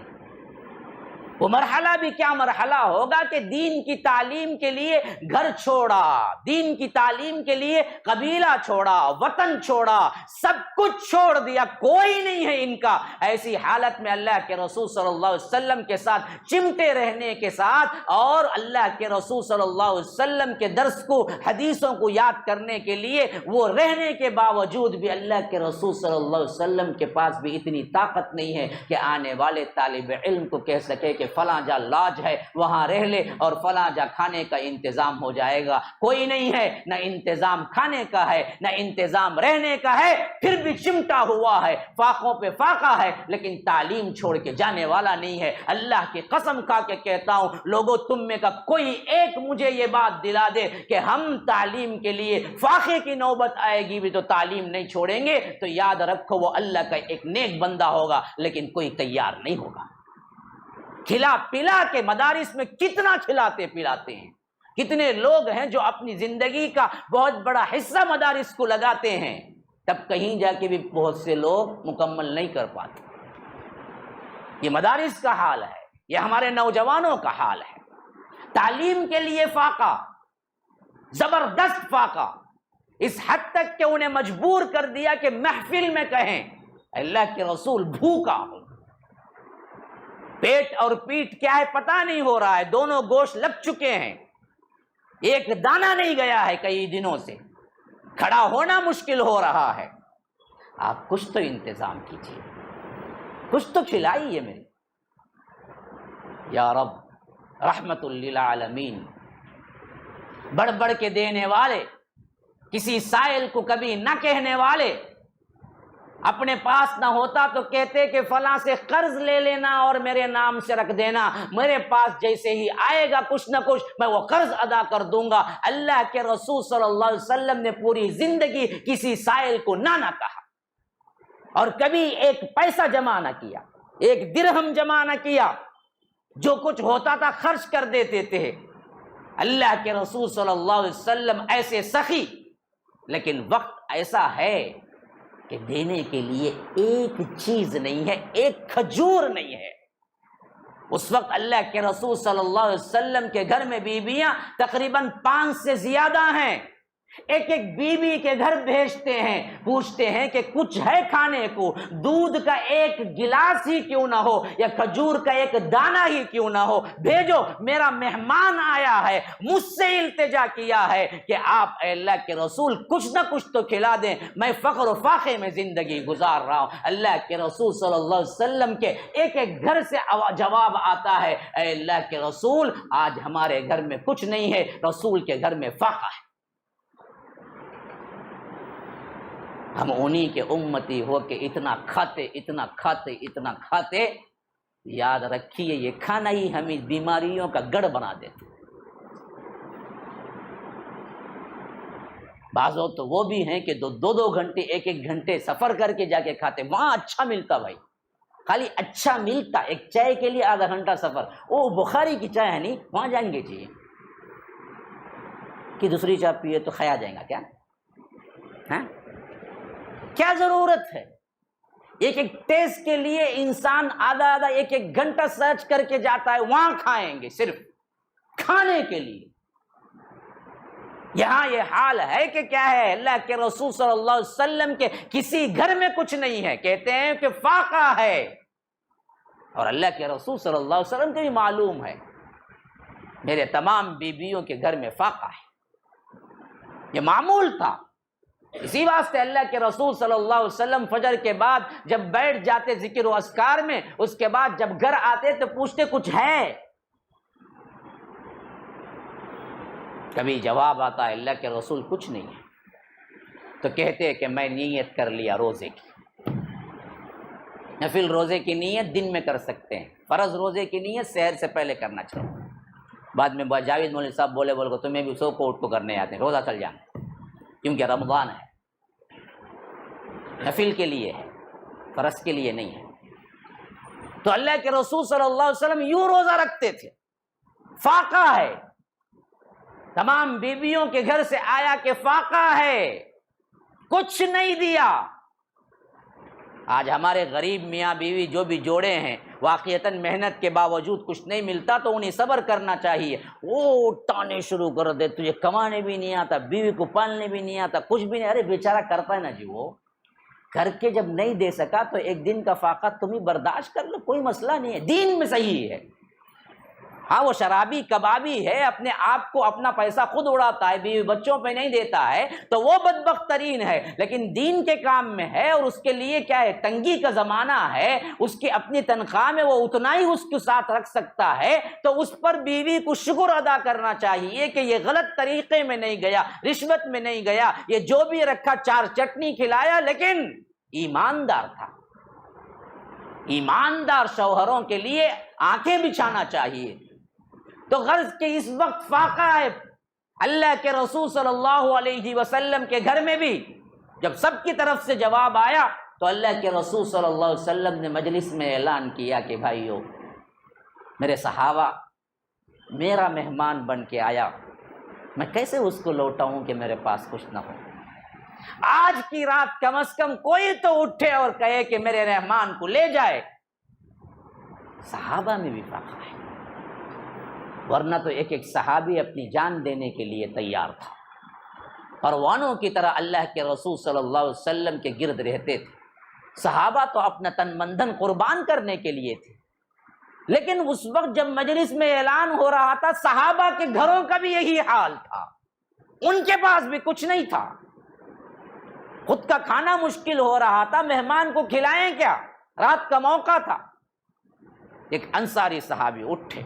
وہ مرحلہ بھی کیا مرحلہ ہوگا کہ دین کی تعلیم کے لیے گھر چھوڑا، دین کی تعلیم کے لیے قبیلہ چھوڑا، وطن چھوڑا، سب کچھ چھوڑ دیا، کوئی نہیں ہے ان کا۔ ایسی حالت میں اللہ کے رسول صلی اللہ علیہ وسلم کے ساتھ چمٹے رہنے کے ساتھ اور اللہ کے رسول صلی اللہ علیہ وسلم کے درس کو، حدیثوں کو یاد کرنے کے لیے وہ رہنے کے باوجود بھی اللہ کے رسول صلی اللہ علیہ وسلم کے پاس بھی اتنی طاقت نہیں ہے کہ آنے والے طالب علم کو کہہ سکے کہ فلاں جا لاج ہے وہاں رہ لے اور فلاں جا کھانے کا انتظام ہو جائے گا۔ کوئی نہیں ہے، نہ انتظام کھانے کا ہے نہ انتظام رہنے کا ہے، پھر بھی چمٹا ہوا ہے، فاقوں پہ فاقہ ہے، لیکن تعلیم چھوڑ کے جانے والا نہیں ہے۔ اللہ کی قسم کھا کے کہتا ہوں لوگوں، تم میں کا کوئی ایک مجھے یہ بات دلا دے کہ ہم تعلیم کے لیے فاقے کی نوبت آئے گی بھی تو تعلیم نہیں چھوڑیں گے، تو یاد رکھو وہ اللہ کا ایک نیک بندہ ہوگا، لیکن کوئی تیار نہیں ہوگا۔ کھلا پلا کے مدارس میں کتنا کھلاتے پلاتے ہیں، کتنے لوگ ہیں جو اپنی زندگی کا بہت بڑا حصہ مدارس کو لگاتے ہیں، تب کہیں جا کے بھی بہت سے لوگ مکمل نہیں کر پاتے۔ یہ مدارس کا حال ہے، یہ ہمارے نوجوانوں کا حال ہے۔ تعلیم کے لیے فاقہ، زبردست فاقہ، اس حد تک کہ انہیں مجبور کر دیا کہ محفل میں کہیں اللہ کے رسول بھوکا ہوں، پیٹ اور پیٹ کیا ہے پتہ نہیں ہو رہا ہے، دونوں گوشت لگ چکے ہیں، ایک دانہ نہیں گیا ہے کئی دنوں سے، کھڑا ہونا مشکل ہو رہا ہے۔ آپ کچھ تو انتظام کیجیے، کچھ تو کھلائیے میرے یا رب۔ رحمت للعالمین، بڑھ بڑھ کے دینے والے، کسی سائل کو کبھی نہ کہنے والے، اپنے پاس نہ ہوتا تو کہتے کہ فلاں سے قرض لے لینا اور میرے نام سے رکھ دینا، میرے پاس جیسے ہی آئے گا کچھ نہ کچھ میں وہ قرض ادا کر دوں گا۔ اللہ کے رسول صلی اللہ علیہ وسلم نے پوری زندگی کسی سائل کو نہ کہا، اور کبھی ایک پیسہ جمع نہ کیا، ایک درہم جمع نہ کیا، جو کچھ ہوتا تھا خرچ کر دیتے تھے۔ اللہ کے رسول صلی اللہ علیہ وسلم ایسے سخی، لیکن وقت ایسا ہے کہ دینے کے لیے ایک چیز نہیں ہے، ایک کھجور نہیں ہے۔ اس وقت اللہ کے رسول صلی اللہ علیہ وسلم کے گھر میں بیویاں تقریباً 5 سے زیادہ ہیں، ایک ایک بیوی کے گھر بھیجتے ہیں، پوچھتے ہیں کہ کچھ ہے کھانے کو، دودھ کا ایک گلاس ہی کیوں نہ ہو یا کھجور کا ایک دانہ ہی کیوں نہ ہو، بھیجو، میرا مہمان آیا ہے، مجھ سے التجا کیا ہے کہ آپ اے اللہ کے رسول کچھ نہ کچھ تو کھلا دیں، میں فقر و فاقے میں زندگی گزار رہا ہوں۔ اللہ کے رسول صلی اللہ علیہ وسلم کے ایک ایک گھر سے جواب آتا ہے، اے اللہ کے رسول آج ہمارے گھر میں کچھ نہیں ہے، رسول کے گھر میں فاقہ ہے۔ ہم انہی کے امتی ہو کے اتنا کھاتے اتنا کھاتے اتنا کھاتے، یاد رکھیے یہ کھانا ہی ہمیں بیماریوں کا گڑھ بنا دیتا۔ بعض لوگ تو وہ بھی ہیں کہ دو گھنٹے ایک گھنٹے سفر کر کے جا کے کھاتے، وہاں اچھا ملتا بھائی، خالی اچھا ملتا، ایک چائے کے لیے آدھا گھنٹہ سفر، وہ بخاری کی چائے ہے نہیں، وہاں جائیں گے چاہیے کہ دوسری چائے پیے تو کھایا جائے گا کیا؟ ہاں کیا ضرورت ہے؟ ایک ٹیسٹ کے لیے انسان آدھا ایک گھنٹہ سرچ کر کے جاتا ہے، وہاں کھائیں گے صرف کھانے کے لیے۔ یہاں یہ حال ہے کہ کیا ہے، اللہ کے رسول صلی اللہ علیہ وسلم کے کسی گھر میں کچھ نہیں ہے، کہتے ہیں کہ فاقہ ہے، اور اللہ کے رسول صلی اللہ علیہ وسلم کو بھی معلوم ہے میرے تمام بیویوں کے گھر میں فاقہ ہے، یہ معمول تھا۔ اسی واسطے اللہ کے رسول صلی اللہ علیہ وسلم فجر کے بعد جب بیٹھ جاتے ذکر و اذکار میں، اس کے بعد جب گھر آتے تو پوچھتے کچھ ہے؟ کبھی جواب آتا ہے اللہ کے رسول کچھ نہیں ہے، تو کہتے کہ میں نیت کر لیا روزے کی۔ نفل روزے کی نیت دن میں کر سکتے ہیں، فرض روزے کی نیت سحر سے پہلے کرنا چاہیے۔ بعد میں جاوید مولوی صاحب بولے کو تمہیں بھی سو کو اٹھ کو کرنے آتے ہیں، روزہ چل جانا، کیونکہ رمضان ہے، نفل کے لیے ہے، فرض کے لیے نہیں ہے۔ تو اللہ کے رسول صلی اللہ علیہ وسلم یوں روزہ رکھتے تھے، فاقہ ہے، تمام بیویوں کے گھر سے آیا کہ فاقہ ہے، کچھ نہیں دیا۔ آج ہمارے غریب میاں بیوی جو بھی جوڑے ہیں، واقعتاً محنت کے باوجود کچھ نہیں ملتا تو انہیں صبر کرنا چاہیے۔ وہ ٹانے شروع کر دے، تجھے کمانے بھی نہیں آتا، بیوی کو پالنے بھی نہیں آتا، کچھ بھی نہیں، ارے بیچارہ کرتا ہے نا جی، وہ کر کے جب نہیں دے سکا تو ایک دن کا فاقہ تم ہی برداشت کر لو، کوئی مسئلہ نہیں ہے، دین میں صحیح ہے۔ ہاں وہ شرابی کبابی ہے، اپنے آپ کو اپنا پیسہ خود اڑاتا ہے، بیوی بچوں پہ نہیں دیتا ہے تو وہ بدبخت ترین ہے، لیکن دین کے کام میں ہے اور اس کے لیے کیا ہے، تنگی کا زمانہ ہے، اس کی اپنی تنخواہ میں وہ اتنا ہی اس کے ساتھ رکھ سکتا ہے، تو اس پر بیوی کو شکر ادا کرنا چاہیے کہ یہ غلط طریقے میں نہیں گیا، رشوت میں نہیں گیا، یہ جو بھی رکھا چار چٹنی کھلایا لیکن ایماندار تھا۔ ایماندار شوہروں کے لیے آنکھیں بچھانا چاہیے۔ تو غرض کہ اس وقت فاقہ ہے، اللہ کے رسول صلی اللہ علیہ وسلم کے گھر میں بھی جب سب کی طرف سے جواب آیا تو اللہ کے رسول صلی اللہ علیہ وسلم نے مجلس میں اعلان کیا کہ بھائیو، میرے صحابہ، میرا مہمان بن کے آیا، میں کیسے اس کو لوٹاؤں کہ میرے پاس کچھ نہ ہو؟ آج کی رات کم از کم کوئی تو اٹھے اور کہے کہ میرے مہمان کو لے جائے۔ صحابہ میں بھی فاقہ ہے، ورنہ تو ایک صحابی اپنی جان دینے کے لیے تیار تھا، پروانوں کی طرح اللہ کے رسول صلی اللہ علیہ وسلم کے گرد رہتے تھے۔ صحابہ تو اپنا تن من دھن قربان کرنے کے لیے تھے، لیکن اس وقت جب مجلس میں اعلان ہو رہا تھا، صحابہ کے گھروں کا بھی یہی حال تھا، ان کے پاس بھی کچھ نہیں تھا، خود کا کھانا مشکل ہو رہا تھا، مہمان کو کھلائیں کیا؟ رات کا موقع تھا۔ ایک انصاری صحابی اٹھے،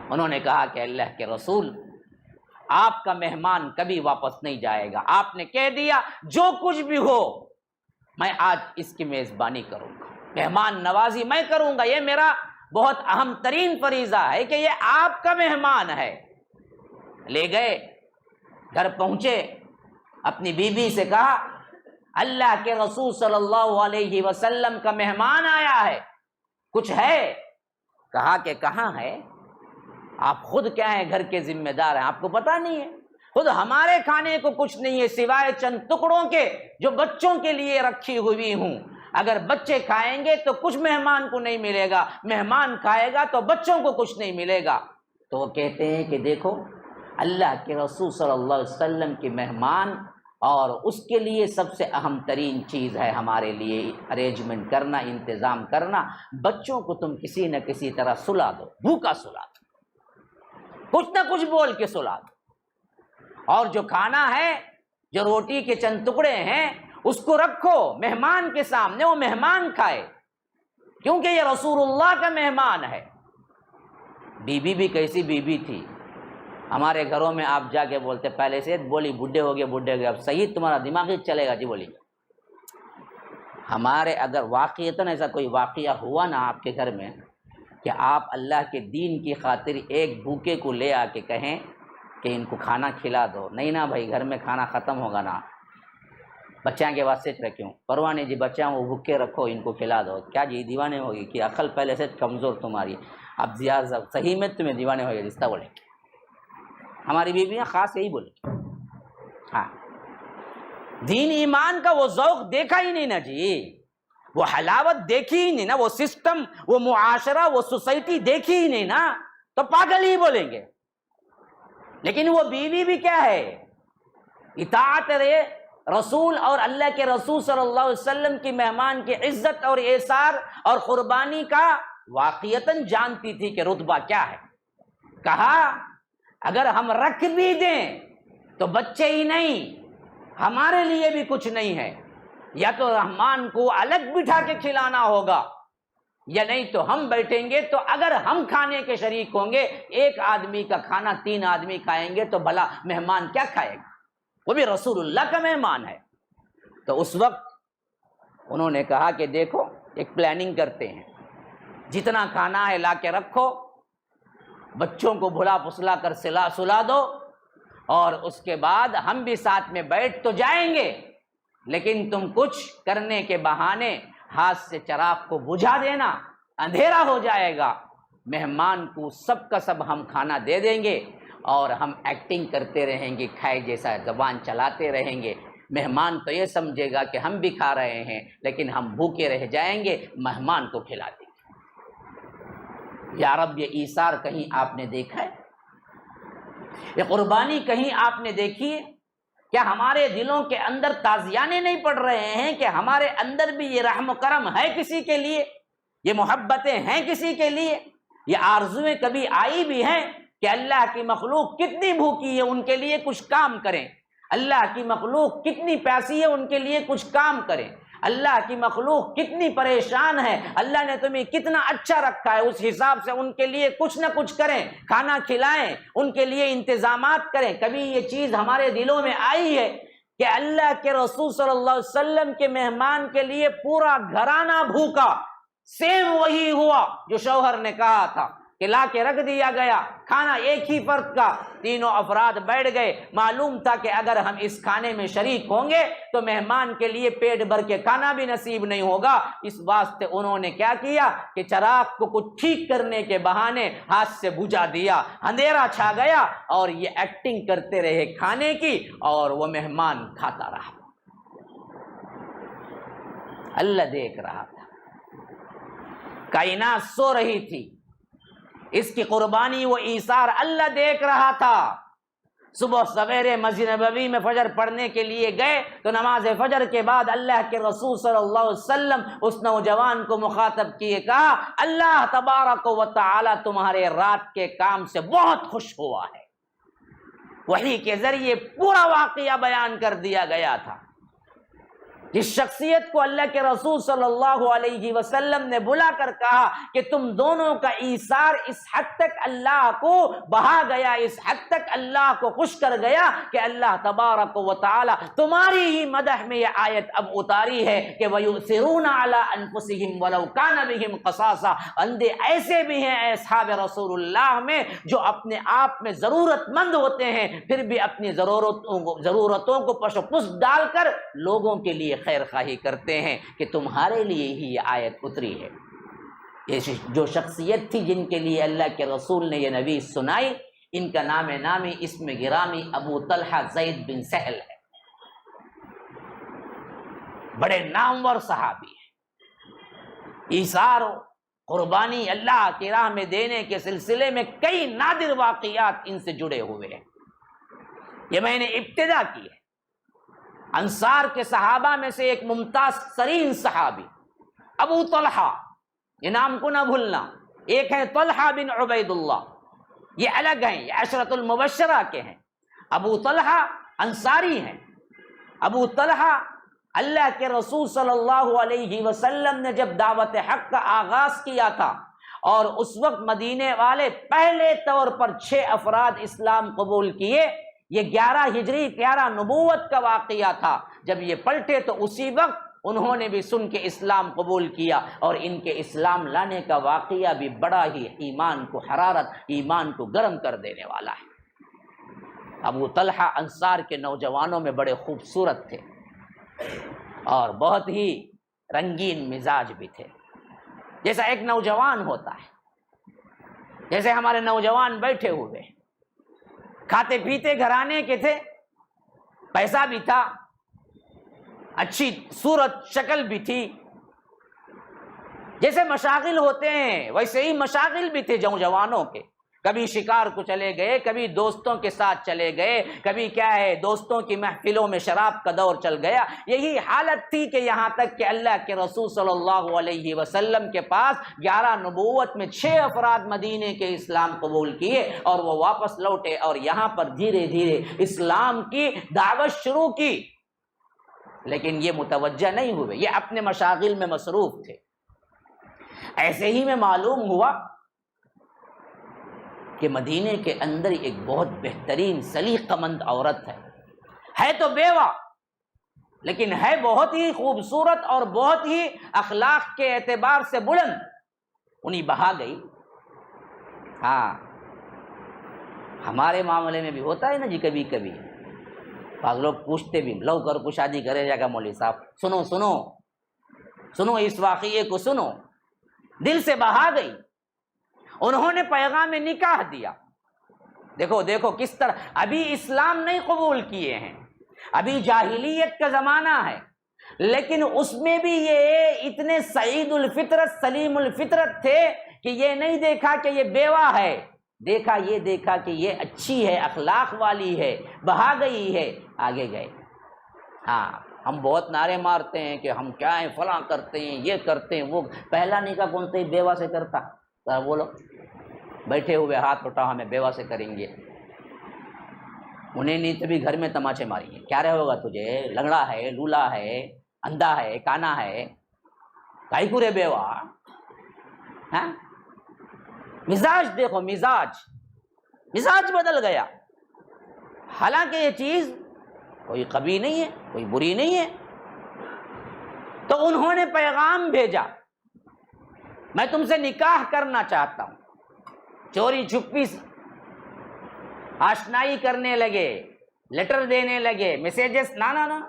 انہوں نے کہا کہ اللہ کے رسول، آپ کا مہمان کبھی واپس نہیں جائے گا، آپ نے کہہ دیا جو کچھ بھی ہو میں آج اس کی میزبانی کروں گا، مہمان نوازی میں کروں گا، یہ میرا بہت اہم ترین فریضہ ہے کہ یہ آپ کا مہمان ہے۔ لے گئے، گھر پہنچے، اپنی بیوی سے کہا اللہ کے رسول صلی اللہ علیہ وسلم کا مہمان آیا ہے، کچھ ہے؟ کہا کہ کہاں ہے؟ آپ خود کیا ہیں، گھر کے ذمہ دار ہیں، آپ کو پتہ نہیں ہے؟ خود ہمارے کھانے کو کچھ نہیں ہے سوائے چند ٹکڑوں کے جو بچوں کے لیے رکھی ہوئی ہوں، اگر بچے کھائیں گے تو کچھ مہمان کو نہیں ملے گا، مہمان کھائے گا تو بچوں کو کچھ نہیں ملے گا۔ تو وہ کہتے ہیں کہ دیکھو، اللہ کے رسول صلی اللہ علیہ وسلم کے مہمان، اور اس کے لیے سب سے اہم ترین چیز ہے ہمارے لیے ارینجمنٹ کرنا، انتظام کرنا، بچوں کو تم کسی نہ کسی طرح سلا دو، بھوکا سلا دو، کچھ نہ کچھ بول کے سلا دو، اور جو کھانا ہے، جو روٹی کے چند ٹکڑے ہیں، اس کو رکھو مہمان کے سامنے، وہ مہمان کھائے، کیونکہ یہ رسول اللہ کا مہمان ہے۔ بیوی بھی کیسی بیوی تھی، ہمارے گھروں میں آپ جا کے بولتے، پہلے سے بولی بڈھے ہو گئے، اب صحیح تمہارا دماغ ہی چلے گا جی، بولی۔ ہمارے اگر واقعتاً ایسا کوئی واقعہ ہوا نا آپ کے گھر میں کہ آپ اللہ کے دین کی خاطر ایک بھوکے کو لے آ کے کہیں کہ ان کو کھانا کھلا دو. نہیں نا بھائی، گھر میں کھانا ختم ہوگا نا. بچیاں کے واسطے رکھوں پرواہ نہیں جی، بچیاں وہ بھوکے رکھو، ان کو کھلا دو. کیا جی دیوانے ہوگی کہ عقل پہلے سے کمزور تمہاری، اب صحیح میں تمہیں دیوانے ہوگی رشتہ بولے. ہماری بیویاں خاص یہی بولے. ہاں، دین ایمان کا وہ ذوق دیکھا ہی نہیں نا جی، وہ حلاوت دیکھی ہی نہیں نا، وہ سسٹم، وہ معاشرہ، وہ سوسائٹی دیکھی ہی نہیں نا، تو پاگل ہی بولیں گے. لیکن وہ بیوی بھی کیا ہے، اطاعت رسول اور اللہ کے رسول صلی اللہ علیہ وسلم کی مہمان کی عزت اور ایثار اور قربانی کا واقعتاً جانتی تھی کہ رتبہ کیا ہے. کہا اگر ہم رکھ بھی دیں تو بچے ہی نہیں، ہمارے لیے بھی کچھ نہیں ہے، یا تو رحمان کو الگ بٹھا کے کھلانا ہوگا، یا نہیں تو ہم بیٹھیں گے. تو اگر ہم کھانے کے شریک ہوں گے، ایک آدمی کا کھانا 3 آدمی کھائیں گے تو بھلا مہمان کیا کھائے گا؟ وہ بھی رسول اللہ کا مہمان ہے. تو اس وقت انہوں نے کہا کہ دیکھو ایک پلاننگ کرتے ہیں، جتنا کھانا ہے لا کے رکھو، بچوں کو بھلا پسلا کر سلا دو، اور اس کے بعد ہم بھی ساتھ میں بیٹھ تو جائیں گے، لیکن تم کچھ کرنے کے بہانے ہاتھ سے چراغ کو بجھا دینا، اندھیرا ہو جائے گا، مہمان کو سب کا سب ہم کھانا دے دیں گے اور ہم ایکٹنگ کرتے رہیں گے، کھائے جیسا زبان چلاتے رہیں گے. مہمان تو یہ سمجھے گا کہ ہم بھی کھا رہے ہیں، لیکن ہم بھوکے رہ جائیں گے، مہمان کو کھلا دیں گے. یا رب، یہ ایثار کہیں آپ نے دیکھا ہے؟ یہ قربانی کہیں آپ نے دیکھی ہے؟ کیا ہمارے دلوں کے اندر تازیانے نہیں پڑ رہے ہیں کہ ہمارے اندر بھی یہ رحم و کرم ہے کسی کے لیے، یہ محبتیں ہیں کسی کے لیے، یہ آرزویں کبھی آئی بھی ہیں کہ اللہ کی مخلوق کتنی بھوکی ہے ان کے لیے کچھ کام کریں، اللہ کی مخلوق کتنی پیاسی ہے ان کے لیے کچھ کام کریں، اللہ کی مخلوق کتنی پریشان ہے، اللہ نے تمہیں کتنا اچھا رکھا ہے، اس حساب سے ان کے لیے کچھ نہ کچھ کریں، کھانا کھلائیں، ان کے لیے انتظامات کریں. کبھی یہ چیز ہمارے دلوں میں آئی ہے کہ اللہ کے رسول صلی اللہ علیہ وسلم کے مہمان کے لیے پورا گھرانہ بھوکا؟ سیم وہی ہوا جو شوہر نے کہا تھا کہ لا کے رکھ دیا گیا کھانا ایک ہی فرد کا، تینوں افراد بیٹھ گئے. معلوم تھا کہ اگر ہم اس کھانے میں شریک ہوں گے تو مہمان کے لیے پیٹ بھر کے کھانا بھی نصیب نہیں ہوگا. اس واسطے انہوں نے کیا کیا کہ چراغ کو کچھ ٹھیک کرنے کے بہانے ہاتھ سے بجھا دیا، اندھیرا چھا گیا اور یہ ایکٹنگ کرتے رہے کھانے کی، اور وہ مہمان کھاتا رہا. اللہ دیکھ رہا تھا، کائنات سو رہی تھی، اس کی قربانی و ایثار اللہ دیکھ رہا تھا. صبح سویرے مسجد نبوی میں فجر پڑھنے کے لیے گئے تو نماز فجر کے بعد اللہ کے رسول صلی اللہ علیہ وسلم اس نوجوان کو مخاطب کیے، کہا اللہ تبارک و تعالی تمہارے رات کے کام سے بہت خوش ہوا ہے. وحی کے ذریعے پورا واقعہ بیان کر دیا گیا تھا. جس شخصیت کو اللہ کے رسول صلی اللہ علیہ وسلم نے بلا کر کہا کہ تم دونوں کا ایثار اس حد تک اللہ کو بہا گیا، اس حد تک اللہ کو خوش کر گیا کہ اللہ تبارک و تعالی تمہاری ہی مدح میں یہ آیت اب اتاری ہے کہ وَيُؤْثِرُونَ عَلَىٰ أَنفُسِهِمْ وَلَوْ كَانَ بِهِمْ خَصَاصَةٌ. بندے ایسے بھی ہیں اصحاب رسول اللہ میں جو اپنے آپ میں ضرورت مند ہوتے ہیں، پھر بھی اپنی ضرورتوں کو پش و پس ڈال کر لوگوں کے لیے خیر خواہی کرتے ہیں کہ تمہارے لیے ہی یہ آیت اتری ہے. یہ جو شخصیت تھی جن کے لیے اللہ کے رسول نے یہ نویس سنائی، ان کا نام نامی اسم گرامی ابو طلحہ زید بن سہل ہے. بڑے نامور صحابی ہیں. ایثار قربانی اللہ کی راہ میں دینے کے سلسلے میں کئی نادر واقعات ان سے جڑے ہوئے ہیں. یہ میں نے ابتدا کی ہے. انصار کے صحابہ میں سے ایک ممتاز ترین صحابی ابو طلحہ، یہ نام کو نہ بھولنا. ایک ہے طلحہ بن عبید اللہ، یہ الگ ہیں، یہ عشرۃ المبشرہ کے ہیں. ابو طلحہ انصاری ہیں. ابو طلحہ اللہ کے رسول صلی اللہ علیہ وسلم نے جب دعوت حق کا آغاز کیا تھا اور اس وقت مدینے والے پہلے طور پر 6 افراد اسلام قبول کیے. یہ 11 ہجری 11 نبوت کا واقعہ تھا. جب یہ پلٹے تو اسی وقت انہوں نے بھی سن کے اسلام قبول کیا، اور ان کے اسلام لانے کا واقعہ بھی بڑا ہی ایمان کو حرارت، ایمان کو گرم کر دینے والا ہے. ابو طلحہ انصار کے نوجوانوں میں بڑے خوبصورت تھے اور بہت ہی رنگین مزاج بھی تھے، جیسا ایک نوجوان ہوتا ہے، جیسے ہمارے نوجوان بیٹھے ہوئے، کھاتے پیتے گھرانے کے تھے، پیسہ بھی تھا، اچھی صورت شکل بھی تھی، جیسے مشاغل ہوتے ہیں ویسے ہی مشاغل بھی تھے نوجوانوں کے، کبھی شکار کو چلے گئے، کبھی دوستوں کے ساتھ چلے گئے، کبھی کیا ہے دوستوں کی محفلوں میں شراب کا دور چل گیا۔ یہی حالت تھی کہ یہاں تک کہ اللہ کے رسول صلی اللہ علیہ وسلم کے پاس 11 نبوت میں 6 افراد مدینے کے اسلام قبول کیے اور وہ واپس لوٹے اور یہاں پر دھیرے دھیرے اسلام کی دعوت شروع کی، لیکن یہ متوجہ نہیں ہوئے، یہ اپنے مشاغل میں مصروف تھے۔ ایسے ہی میں معلوم ہوا کہ مدینے کے اندر ایک بہت بہترین سلیقہ مند عورت ہے تو بیوہ، لیکن ہے بہت ہی خوبصورت اور بہت ہی اخلاق کے اعتبار سے بلند، انہیں بہا گئی۔ ہاں ہمارے معاملے میں بھی ہوتا ہے نا جی، کبھی کبھی بعض لوگ پوچھتے بھی، لو کر کو شادی کرے جا گا مولوی صاحب، سنو سنو سنو اس واقعے کو سنو، دل سے بہا گئی، انہوں نے پیغام نکاح دیا۔ دیکھو دیکھو کس طرح، ابھی اسلام نہیں قبول کیے ہیں، ابھی جاہلیت کا زمانہ ہے، لیکن اس میں بھی یہ اتنے سعید الفطرت سلیم الفطرت تھے کہ یہ نہیں دیکھا کہ یہ بیوہ ہے، دیکھا کہ یہ اچھی ہے، اخلاق والی ہے، بہا گئی ہے، آگے گئے۔ ہاں ہم بہت نعرے مارتے ہیں کہ ہم کیا ہیں، فلاں کرتے ہیں، یہ کرتے ہیں، وہ پہلا نکاح کون سے بیوہ سے کرتا؟ بولو، بیٹھے ہوئے ہاتھ اٹھا ہمیں بیوہ سے کریں گے، انہیں نہیں تبھی گھر میں تماچے ماری ہیں، کیا رہے ہوگا تجھے، لنگڑا ہے، لولا ہے، اندھا ہے، کانا ہے، کائی کو رے بیوہ؟ ہاں مزاج دیکھو، مزاج بدل گیا، حالانکہ یہ چیز کوئی قبیح نہیں ہے، کوئی بری نہیں ہے۔ تو انہوں نے پیغام بھیجا، میں تم سے نکاح کرنا چاہتا ہوں، چوری چھپی آشنائی کرنے لگے، لیٹر دینے لگے، میسیجز، نا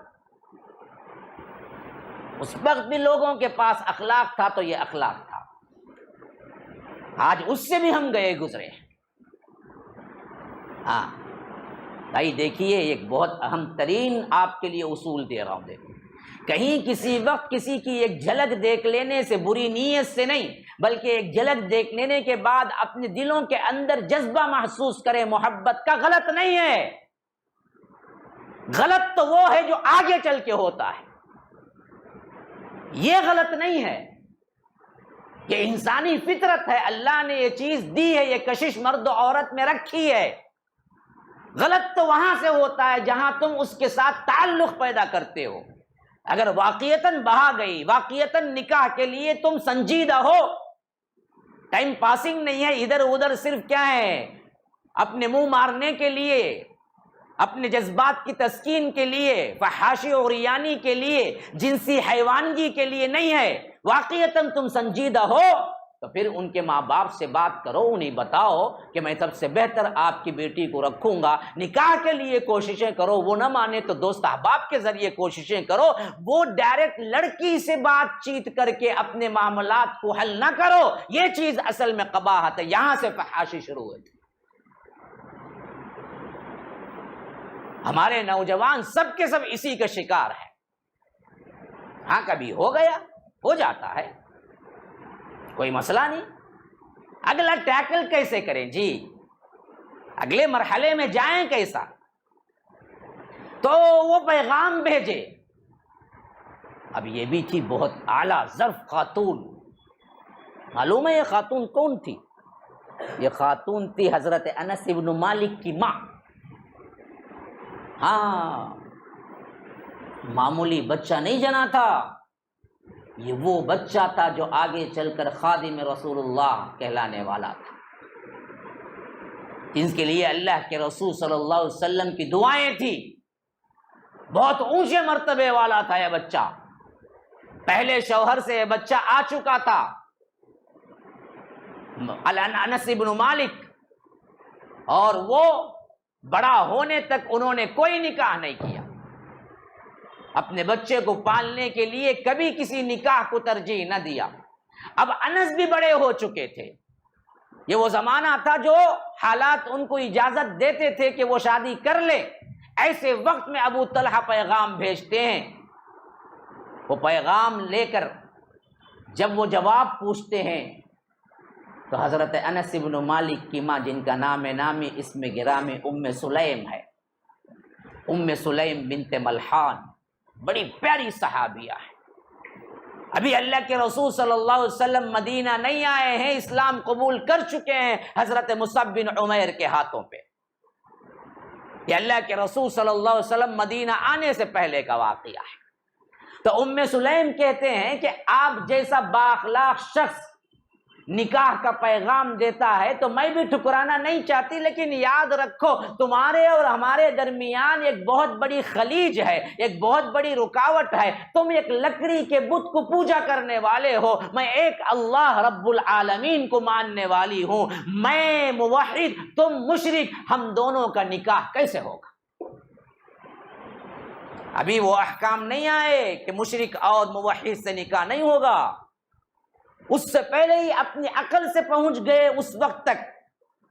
اس وقت بھی لوگوں کے پاس اخلاق تھا تو یہ اخلاق تھا، آج اس سے بھی ہم گئے گزرے۔ ہاں بھائی دیکھیے، ایک بہت اہم ترین آپ کے لیے اصول دے رہا ہوں، دیکھیں کہیں کسی وقت کسی کی ایک جھلک دیکھ لینے سے، بری نیت سے نہیں بلکہ ایک جھلک دیکھ لینے کے بعد اپنے دلوں کے اندر جذبہ محسوس کرے محبت کا، غلط نہیں ہے، غلط تو وہ ہے جو آگے چل کے ہوتا ہے، یہ غلط نہیں ہے، یہ انسانی فطرت ہے، اللہ نے یہ چیز دی ہے، یہ کشش مرد و عورت میں رکھی ہے۔ غلط تو وہاں سے ہوتا ہے جہاں تم اس کے ساتھ تعلق پیدا کرتے ہو۔ اگر واقعتاً بہا گئی، واقعتاً نکاح کے لیے تم سنجیدہ ہو، ٹائم پاسنگ نہیں ہے، ادھر ادھر صرف کیا ہے، اپنے منہ مارنے کے لیے، اپنے جذبات کی تسکین کے لیے، فحاشی اور ریانی کے لیے، جنسی حیوانگی کے لیے نہیں ہے، واقعتاً تم سنجیدہ ہو تو پھر ان کے ماں باپ سے بات کرو، انہیں بتاؤ کہ میں سب سے بہتر آپ کی بیٹی کو رکھوں گا، نکاح کے لیے کوششیں کرو، وہ نہ مانے تو دوست احباب کے ذریعے کوششیں کرو، وہ ڈائریکٹ لڑکی سے بات چیت کر کے اپنے معاملات کو حل نہ کرو، یہ چیز اصل میں قباحت ہے، یہاں سے فحاشی شروع ہوئی۔ ہمارے نوجوان سب کے سب اسی کا شکار ہے۔ ہاں کبھی ہو گیا، ہو جاتا ہے، کوئی مسئلہ نہیں، اگلا ٹیکل کیسے کریں جی، اگلے مرحلے میں جائیں کیسا؟ تو وہ پیغام بھیجے۔ اب یہ بھی تھی بہت اعلیٰ ظرف خاتون، معلوم ہے یہ خاتون کون تھی؟ یہ خاتون تھی حضرت انس بن مالک کی ماں۔ ہاں معمولی بچہ نہیں جنا تھا، یہ وہ بچہ تھا جو آگے چل کر خادم رسول اللہ کہلانے والا تھا، جن کے لیے اللہ کے رسول صلی اللہ علیہ وسلم کی دعائیں تھی، بہت اونچے مرتبے والا تھا یہ بچہ، پہلے شوہر سے یہ بچہ آ چکا تھا، انس بن مالک، اور وہ بڑا ہونے تک انہوں نے کوئی نکاح نہیں کیا، اپنے بچے کو پالنے کے لیے کبھی کسی نکاح کو ترجیح نہ دیا۔ اب انس بھی بڑے ہو چکے تھے، یہ وہ زمانہ تھا جو حالات ان کو اجازت دیتے تھے کہ وہ شادی کر لے۔ ایسے وقت میں ابو طلحہ پیغام بھیجتے ہیں، وہ پیغام لے کر جب وہ جواب پوچھتے ہیں تو حضرت انس بن مالک کی ماں، جن کا نام نامی اسم گرامی ام سلیم ہے، ام سلیم بنت ملحان، بڑی پیاری صحابیہ ہے۔ ابھی اللہ کے رسول صلی اللہ علیہ وسلم مدینہ نہیں آئے ہیں، اسلام قبول کر چکے ہیں حضرت مصعب بن عمیر کے ہاتھوں پہ۔ یہ اللہ کے رسول صلی اللہ علیہ وسلم مدینہ آنے سے پہلے کا واقعہ ہے۔ تو ام سلیم کہتے ہیں کہ آپ جیسا بااخلاق شخص نکاح کا پیغام دیتا ہے تو میں بھی ٹھکرانا نہیں چاہتی، لیکن یاد رکھو تمہارے اور ہمارے درمیان ایک بہت بڑی خلیج ہے، ایک بہت بڑی رکاوٹ ہے۔ تم ایک لکڑی کے بت کو پوجا کرنے والے ہو، میں ایک اللہ رب العالمین کو ماننے والی ہوں، میں موحد تم مشرک، ہم دونوں کا نکاح کیسے ہوگا؟ ابھی وہ احکام نہیں آئے کہ مشرک اور موحد سے نکاح نہیں ہوگا، اس سے پہلے ہی اپنی عقل سے پہنچ گئے اس وقت تک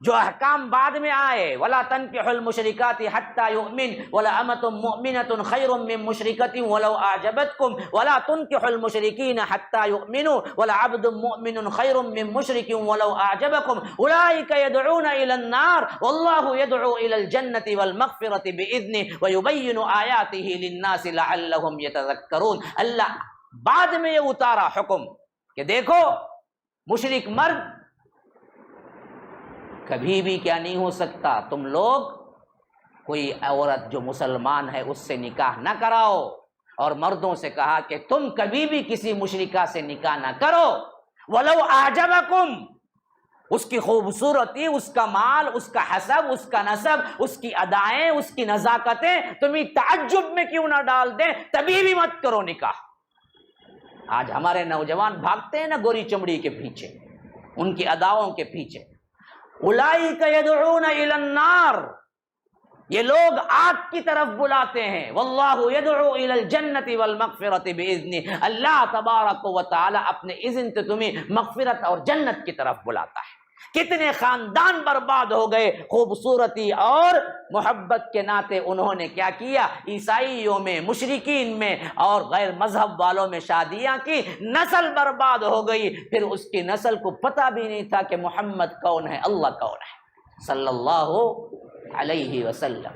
جو احکام بعد میں آئے۔ وَلَا تَنْكِحُوا الْمُشْرِكَاتِ حَتَّى يُؤْمِنْ وَلَأَمَةٌ مُؤْمِنَةٌ خَيْرٌ مِّن مُشْرِكَةٍ وَلَوْ أَعْجَبَتْكُمْ وَلَا تُنْكِحُوا الْمُشْرِكِينَ حَتَّى يُؤْمِنُوا وَلَعَبْدٌ مُؤْمِنٌ خَيْرٌ مِّن مُشْرِكٍ وَلَوْ أَعْجَبَكُمْ أُولَٰئِكَ يَدْعُونَ إِلَى النَّارِ وَاللَّهُ يَدْعُو إِلَى الْجَنَّةِ وَالْمَغْفِرَةِ بِإِذْنِهِ وَيُبَيِّنُ آيَاتِهِ لِلنَّاسِ لَعَلَّهُمْ يَتَذَكَّرُونَ۔ اللہ بعد میں یہ اتارا حکم کہ دیکھو مشرک مرد کبھی بھی کیا نہیں ہو سکتا، تم لوگ کوئی عورت جو مسلمان ہے اس سے نکاح نہ کراؤ، اور مردوں سے کہا کہ تم کبھی بھی کسی مشرکہ سے نکاح نہ کرو۔ وَلَوْ أَعْجَبَكُمْ، اس کی خوبصورتی، اس کا مال، اس کا حسب، اس کا نسب، اس کی ادائیں، اس کی نزاکتیں تمہیں تعجب میں کیوں نہ ڈال دیں، تبھی بھی مت کرو نکاح۔ آج ہمارے نوجوان بھاگتے ہیں نا گوری چمڑی کے پیچھے، ان کی اداؤں کے پیچھے۔ اولئک یدعون الی النار، یہ لوگ آگ کی طرف بلاتے ہیں۔ واللہ یدعو الی الجنۃ والمغفرۃ باذنہ، اللہ تبارک و تعالی اپنے اذن سے تمہیں مغفرت اور جنت کی طرف بلاتا ہے۔ کتنے خاندان برباد ہو گئے خوبصورتی اور محبت کے ناطے، انہوں نے کیا کیا، عیسائیوں میں، مشرکین میں اور غیر مذہب والوں میں شادیاں کی، نسل برباد ہو گئی۔ پھر اس کی نسل کو پتہ بھی نہیں تھا کہ محمد کون ہے، اللہ کون ہے صلی اللہ علیہ وسلم۔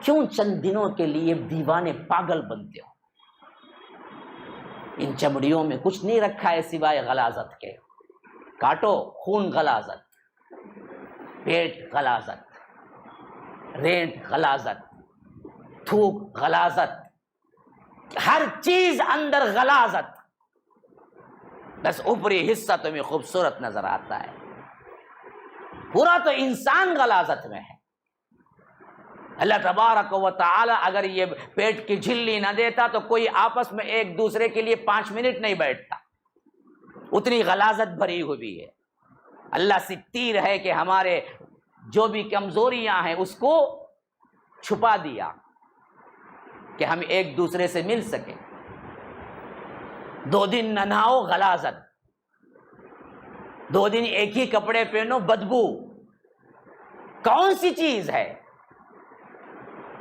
کیوں چند دنوں کے لیے دیوانے پاگل بنتے ہو؟ ان چمڑیوں میں کچھ نہیں رکھا ہے سوائے غلاظت کے۔ کاٹو، خون غلاظت، پیٹ غلاظت، رینٹ غلاظت، تھوک غلاظت، ہر چیز اندر غلاظت، بس اوپری حصہ تمہیں خوبصورت نظر آتا ہے، پورا تو انسان غلاظت میں ہے۔ اللہ تبارک و تعالی اگر یہ پیٹ کی جھلی نہ دیتا تو کوئی آپس میں ایک دوسرے کے لیے 5 منٹ نہیں بیٹھتا، اتنی غلاظت بھری ہوئی ہے۔ اللہ ستیر ہے کہ ہمارے جو بھی کمزوریاں ہیں اس کو چھپا دیا کہ ہم ایک دوسرے سے مل سکیں۔ 2 دن نہ نہاؤ غلاظت، 2 دن ایک ہی کپڑے پہنو بدبو، کون سی چیز ہے؟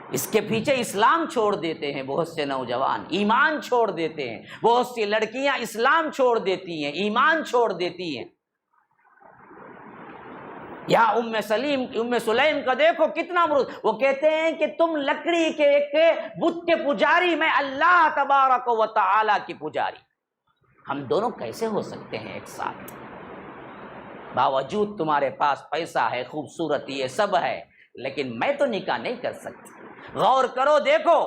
اس کے پیچھے اسلام چھوڑ دیتے ہیں بہت سے نوجوان، ایمان چھوڑ دیتے ہیں، بہت سی لڑکیاں اسلام چھوڑ دیتی ہیں، ایمان چھوڑ دیتی ہیں۔ یہاں ام سلیم کا دیکھو کتنا مرد، وہ کہتے ہیں کہ تم لکڑی کے ایک بت کے پجاری، میں اللہ تبارک و تعالی کی پجاری، ہم دونوں کیسے ہو سکتے ہیں ایک ساتھ؟ باوجود تمہارے پاس پیسہ ہے، خوبصورتی ہے، سب ہے، لیکن میں تو نکاح نہیں کر سکتی۔ غور کرو، دیکھو،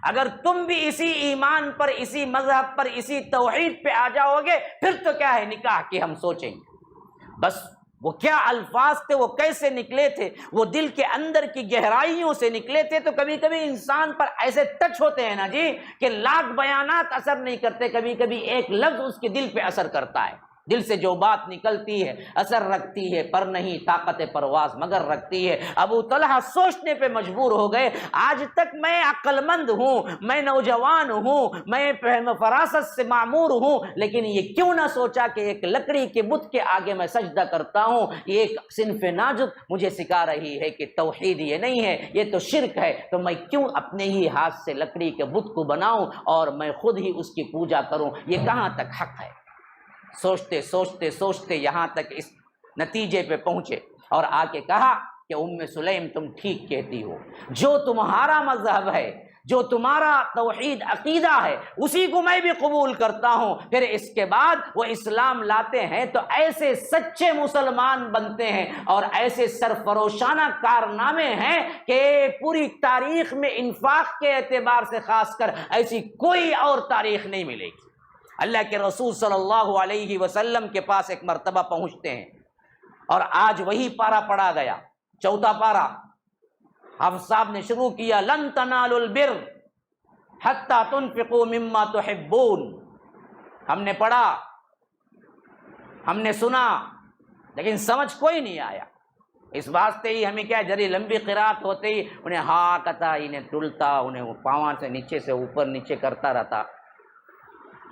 اگر تم بھی اسی ایمان پر، اسی مذہب پر، اسی توحید پہ آ جاؤ گے، پھر تو کیا ہے نکاح کی ہم سوچیں گے۔ بس وہ کیا الفاظ تھے، وہ کیسے نکلے تھے، وہ دل کے اندر کی گہرائیوں سے نکلے تھے۔ تو کبھی کبھی انسان پر ایسے ٹچ ہوتے ہیں نا جی کہ لاکھ بیانات اثر نہیں کرتے، کبھی کبھی ایک لفظ اس کے دل پہ اثر کرتا ہے۔ دل سے جو بات نکلتی ہے اثر رکھتی ہے، پر نہیں طاقت پرواز مگر رکھتی ہے۔ ابو طلحہ سوچنے پہ مجبور ہو گئے، آج تک میں عقل مند ہوں، میں نوجوان ہوں، میں فہم فراست سے معمور ہوں، لیکن یہ کیوں نہ سوچا کہ ایک لکڑی کے بت کے آگے میں سجدہ کرتا ہوں، یہ ایک صنف ناجک مجھے سکھا رہی ہے کہ توحید یہ نہیں ہے، یہ تو شرک ہے، تو میں کیوں اپنے ہی ہاتھ سے لکڑی کے بت کو بناؤں اور میں خود ہی اس کی پوجا کروں، یہ کہاں تک حق ہے؟ سوچتے سوچتے سوچتے یہاں تک اس نتیجے پہ پہنچے اور آ کے کہا کہ ام سلیم تم ٹھیک کہتی ہو، جو تمہارا مذہب ہے، جو تمہارا توحید عقیدہ ہے، اسی کو میں بھی قبول کرتا ہوں۔ پھر اس کے بعد وہ اسلام لاتے ہیں تو ایسے سچے مسلمان بنتے ہیں اور ایسے سرفروشانہ کارنامے ہیں کہ پوری تاریخ میں انفاق کے اعتبار سے خاص کر ایسی کوئی اور تاریخ نہیں ملے گی۔ اللہ کے رسول صلی اللہ علیہ وسلم کے پاس ایک مرتبہ پہنچتے ہیں اور آج وہی پارہ پڑھا گیا، چوتھا پارہ۔ حافظ صاحب نے شروع کیا، لن تنالوا البر حتی تنفقوا مما تحبون۔ ہم نے پڑھا، ہم نے سنا، لیکن سمجھ کوئی نہیں آیا۔ اس واسطے ہی ہمیں کیا جری لمبی قرات ہوتے ہی انہیں ہاں کہتا، انہیں ٹلتا، انہیں پاواں سے نیچے سے اوپر نیچے کرتا رہتا۔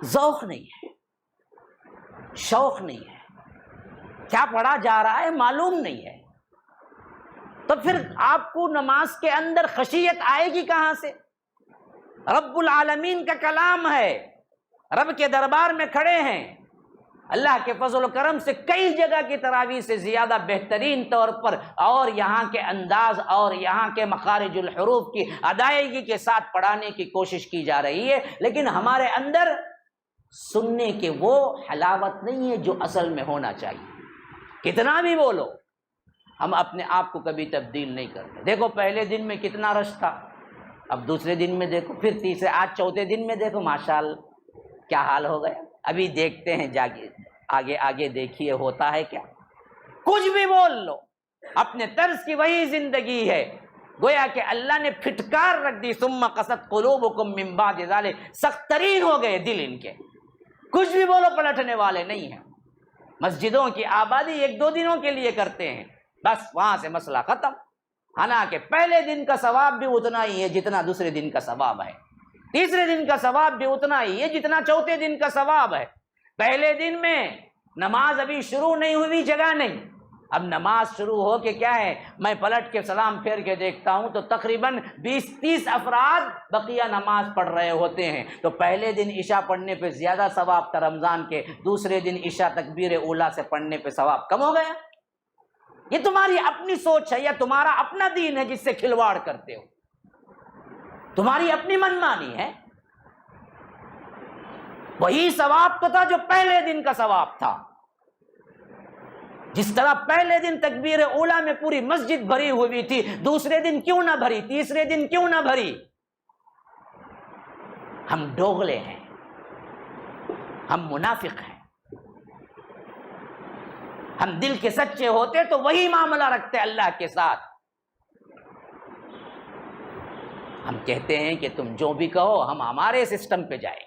ذوق نہیں ہے، شوق نہیں ہے، کیا پڑھا جا رہا ہے معلوم نہیں ہے، تو پھر آپ کو نماز کے اندر خشیت آئے گی کہاں سے؟ رب العالمین کا کلام ہے، رب کے دربار میں کھڑے ہیں، اللہ کے فضل و کرم سے کئی جگہ کی تراویح سے زیادہ بہترین طور پر اور یہاں کے انداز اور یہاں کے مخارج الحروف کی ادائیگی کے ساتھ پڑھانے کی کوشش کی جا رہی ہے، لیکن ہمارے اندر سننے کے وہ حلاوت نہیں ہے جو اصل میں ہونا چاہیے۔ کتنا بھی بولو، ہم اپنے آپ کو کبھی تبدیل نہیں کرتے۔ دیکھو پہلے دن میں کتنا رش تھا، اب دوسرے دن میں دیکھو، پھر تیسرے، آج چوتھے دن میں دیکھو ماشاءاللہ کیا حال ہو گیا۔ ابھی دیکھتے ہیں، جاگے آگے آگے دیکھیے ہوتا ہے کیا۔ کچھ بھی بول لو، اپنے طرز کی وہی زندگی ہے، گویا کہ اللہ نے پھٹکار رکھ دی، ثم قست قلوبکم من بعد ذلک، سخت ترین ہو گئے دل ان کے، کچھ بھی بولو پلٹنے والے نہیں ہیں۔ مسجدوں کی آبادی ایک دو دنوں کے لیے کرتے ہیں، بس وہاں سے مسئلہ ختم، حالانکہ پہلے دن کا ثواب بھی اتنا ہی ہے جتنا دوسرے دن کا ثواب ہے، تیسرے دن کا ثواب بھی اتنا ہی ہے جتنا چوتھے دن کا ثواب ہے۔ پہلے دن میں نماز ابھی شروع نہیں ہوئی، جگہ نہیں، اب نماز شروع ہو کے کیا ہے، میں پلٹ کے سلام پھیر کے دیکھتا ہوں تو تقریباً 20-30 افراد بقیہ نماز پڑھ رہے ہوتے ہیں۔ تو پہلے دن عشاء پڑھنے پہ زیادہ ثواب تھا رمضان کے، دوسرے دن عشاء تکبیر اولیٰ سے پڑھنے پہ ثواب کم ہو گیا۔ یہ تمہاری اپنی سوچ ہے یا تمہارا اپنا دین ہے جس سے کھلواڑ کرتے ہو، تمہاری اپنی منمانی ہے۔ وہی ثواب تو تھا جو پہلے دن کا ثواب تھا، جس طرح پہلے دن تکبیر اولیٰ میں پوری مسجد بھری ہوئی تھی، دوسرے دن کیوں نہ بھری، تیسرے دن کیوں نہ بھری؟ ہم دوغلے ہیں، ہم منافق ہیں۔ ہم دل کے سچے ہوتے تو وہی معاملہ رکھتے اللہ کے ساتھ۔ ہم کہتے ہیں کہ تم جو بھی کہو ہم ہمارے سسٹم پہ جائیں،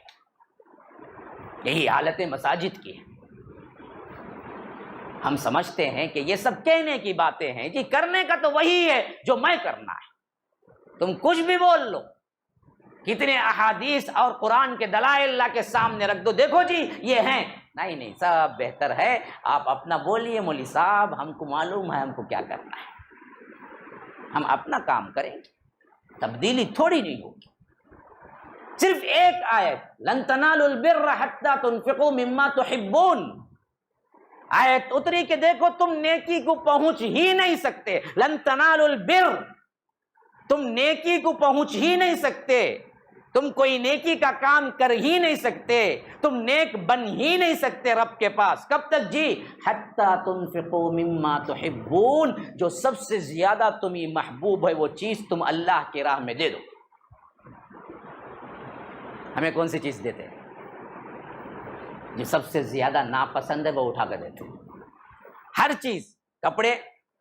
یہی حالت مساجد کی ہے۔ ہم سمجھتے ہیں کہ یہ سب کہنے کی باتیں ہیں، جی کرنے کا تو وہی ہے جو میں کرنا ہے، تم کچھ بھی بول لو، کتنے احادیث اور قرآن کے دلائل اللہ کے سامنے رکھ دو، دیکھو جی یہ ہیں، نہیں سب بہتر ہے آپ اپنا بولیے مولوی صاحب، ہم کو معلوم ہے ہم کو کیا کرنا ہے، ہم اپنا کام کریں گے، تبدیلی تھوڑی نہیں ہوگی۔ صرف ایک آیت، لن تنالوا البر حتی تنفقوا مما تحبون، آیت اتری کہ دیکھو تم نیکی کو پہنچ ہی نہیں سکتے، لن تنالوا البر، تم نیکی کو پہنچ ہی نہیں سکتے، تم کوئی نیکی کا کام کر ہی نہیں سکتے، تم نیک بن ہی نہیں سکتے رب کے پاس، کب تک جی؟ حتی تنفقوا مما تحبون، جو سب سے زیادہ تمہیں محبوب ہے وہ چیز تم اللہ کی راہ میں دے دو۔ ہمیں کون سی چیز دیتے ہیں؟ جو سب سے زیادہ ناپسند ہے وہ اٹھا کر دیتے ہیں۔ ہر چیز، کپڑے،